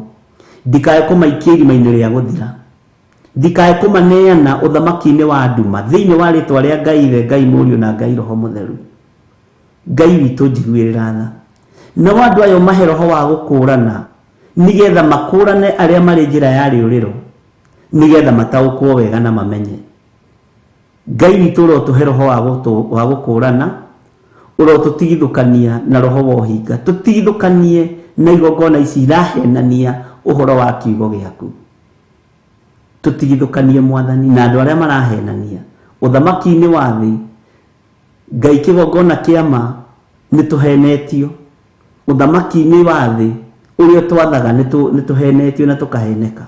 ndikae kũmaikia irima-inĩ rĩa gũthira, ndikae kũmaneana ũthamaki-inĩ wa nduma thĩinĩ wa rĩtwa rĩa Ngai Ithe, Ngai Mũriũ na Ngai Roho Mũtheru. Ngai witũ njiguĩrĩra tha, nao andũ aya mahe roho wa gũkũũrana, nĩgetha makũũrane arĩa marĩ njĩra ya rĩũrĩro, nĩgetha mataũkwo wega na mamenye. Ngai witũ ũrotũhe roho wa gũkũũrana, ũrotũtigithũkania na roho wa ũhinga, tũtigithũkanie na igongona ici irahenania ũhoro wa kiugo gĩaku. Tũtigithũkanie Mwathani na andũ arĩa marahenania ũthamaki-inĩ wa thĩ. Ngai kĩgongona kĩama nĩ tũhenetio, ũthamaki-inĩ wa thĩ ũrĩa twathaga nĩ tũhenetio na tũkaheneka.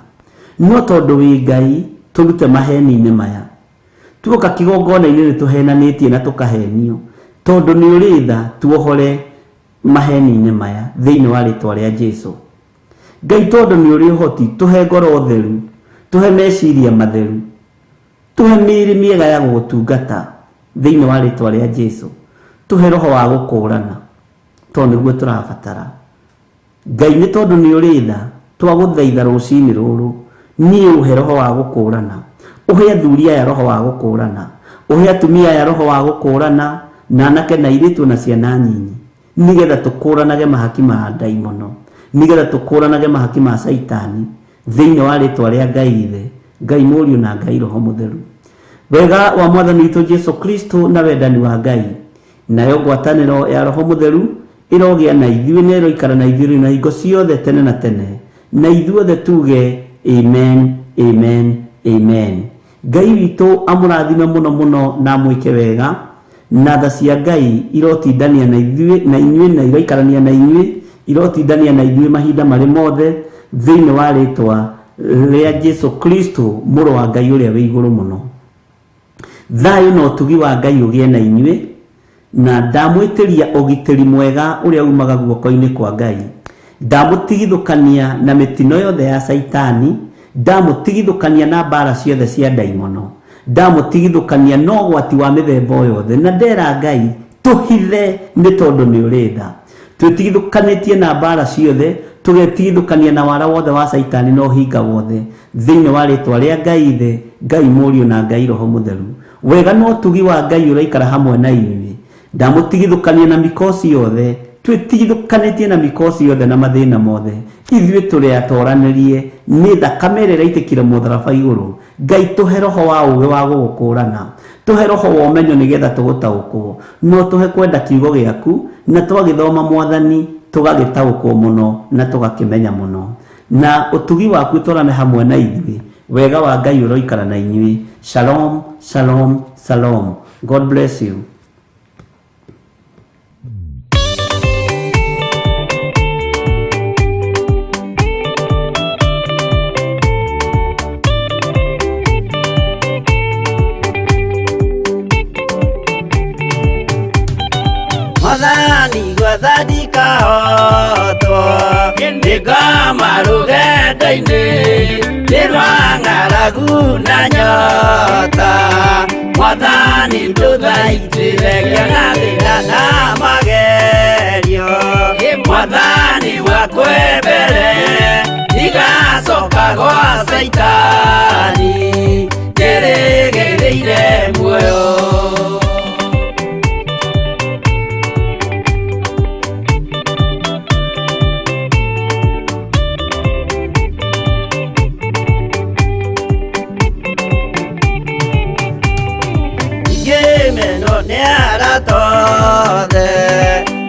No tondũ wĩ Ngai tũrute maheni-inĩ maya, tuoka kĩgongona-inĩ nĩ tũhenanĩtie na tũkahenio, tondũ nĩ ũrĩ tha tuohore maheni-inĩ maya thĩinĩ wa rĩtwa rĩa Jesu. Ngai tondũ nĩ ũrĩ ũhoti, tũhe ngoro theru, tũhe meciria matheru, tũhe mĩĩrĩ mĩega ya gũgũtungata thĩinĩ wa rĩtwa rĩa Jesu, tũhe roho wa gũkũũrana, tondũ nĩguo tũrabatara. Ngai nĩ tondũ nĩ ũrĩ tha, twagũthaitha rũcinĩ rũrũ, niĩ ũhe roho wa gũkũũrana, ũhe athuri aya roho wa gũkũũrana, ũhe atumia aya roho wa gũkũũrana, na anake na airĩtu na ciana nyinyi, nĩgetha tũkũũranage mahaki ma ndaimono, nĩgetha tũkũũranage mahaki ma Saitani thĩinĩ wa rĩtwa rĩa Ngai Ithe, Ngai Mũriũ na Ngai Roho Mũtheru. Wega wa Mwathani witũ Jesu Kristo na wendani wa Ngai nayo ngwatanĩro ya Roho Mũtheru ĩrogĩa na ithuĩ na ĩroikara na ithuĩ na hingo ciothe tene na tene, na ithuothe tuge amen, amen, amen. Ngai witũ amũrathime mũno mũno na mwĩke wega, na tha cia Ngai irotindania na ithuĩ na inyuĩ na iroikarania na inyuĩ, irotindania na ithuĩ mahinda marĩ mothe thĩinĩ wa rĩtwa rĩa Jesu Kristo mũrũ wa Ngai ũrĩa wĩ igũrũ mũno. Thayũ na ũtugi wa Ngai ũgĩe na inyuĩ, na ndamwĩtĩria ũgitĩri mwega ũrĩa umaga guoko-inĩ kwa Ngai. Ndamũtigithũkania na mĩtino yothe ya Saitani, ndamũtigithũkania na mbara ciothe cia ndaimono, ndamũtigithũkania na ũgwati wa mĩthemba yothe, na ndera Ngai tũhithe nĩ tondũ nĩ ũrĩ tha. Twĩtigithũkanĩtie na mbara ciothe, tũgetigithũkania na wara wothe wa Saitani na ũhinga wothe thĩinĩ wa rĩtwa rĩa Ngai Ithe, Ngai Mũriũ na Ngai Roho Mũtheru. Wega no ũtugi wa Ngai ũraikara hamwe na inyuĩ. Ndamũtigithũkania na mĩkosi yothe, twĩtigithũkanĩtie na mĩkosi yothe na mathĩna mothe, ithuĩ tũrĩ atoranĩrie nĩ thakame ĩrĩa ĩraitĩkire mũtharaba igũrũ. Ngai tũhe roho wa ũũgĩ wa gũgũkũrana, tũhe roho wa ũmenyo nĩgetha tũgũtaũkwo, no tũhe kwenda kiugo gĩaku, na twagĩthoma Mwathani tũgagĩtaũkwo mũno na tũgakĩmenya mũno, na ũtugi waku tũrane hamwe na ithuĩ. Wega wa Ngai ũroikara na inyuĩ. Shalom, shalom, shalom. God bless you. Mwathani gwathani kahotwo nĩngoma rũgendo-inĩ nĩrwa ng'aragu na nyota. Mwathani ndũthaitĩrĩria na thĩna na magerio. Mwathani wakwe mbere igacoka gwa Saitani njĩrĩgĩrĩire muoyo.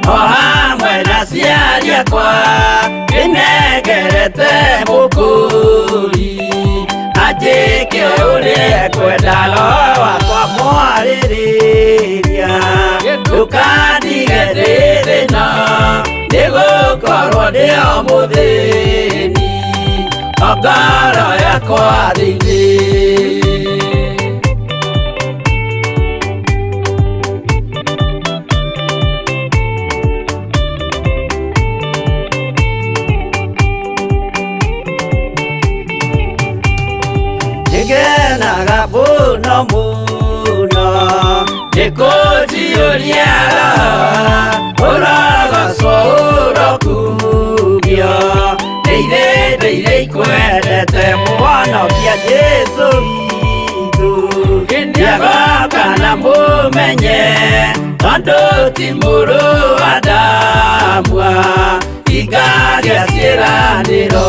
O hamwe na ciari akwa nĩnengerete mũkũri anjĩke ũrĩa kwenda roho wakwa mwarĩrĩria. Ndũkandige ndĩ thĩna nĩgũkorwo ndĩo mũthĩni o ngoro yakwa thĩinĩ. Ngenaga mũno mũno nĩkũnjiyũria ũrogocwo ũrokugio. Ndeithĩrĩria ikwendete Mũhonokia Jesũ witũ. Ndiagoka na mũmenye tondũ ti mũrũ wa ndamwa ingagĩa ciĩranĩro.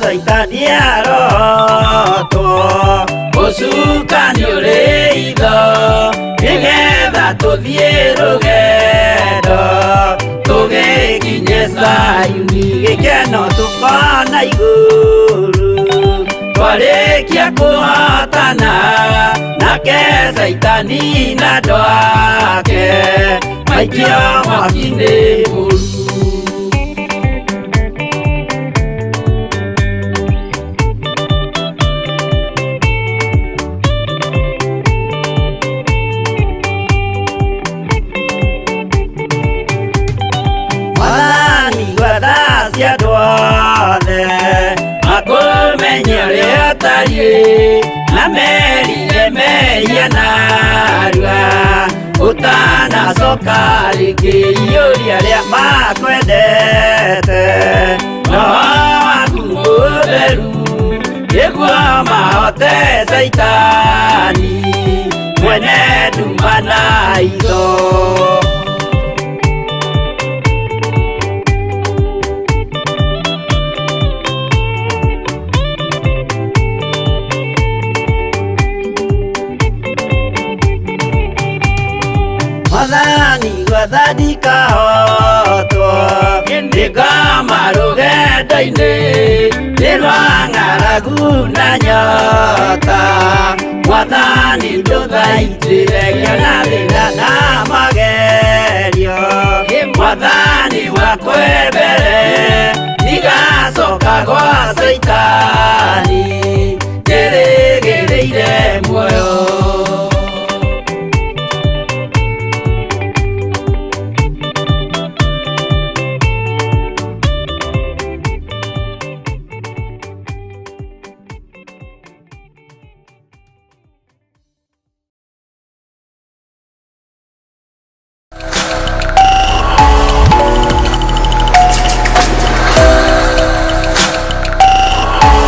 Saitani arotwo mũcukani ũrĩ itho nĩgetha tũthiĩ rũgendo tũgĩkinye Zayuni gĩkeno tũkona igũrũ. Twarĩkia kũhotana nake Saitani na andũ ake maikio mwaki-inĩ mũru. Andũ othe makũmenye ũrĩa ũtariĩ na merire mehia narua ũtanacoka rĩngĩ iyũria rĩa makwendete. Roho waku mũtheru nĩguo mahote Saitani mwene nduma na itho. Mwathani gwathani kahotwo nĩngoma rũgendo-inĩ nĩrwa ng'aragu na nyota. Mwathani ndũthaitĩrĩria na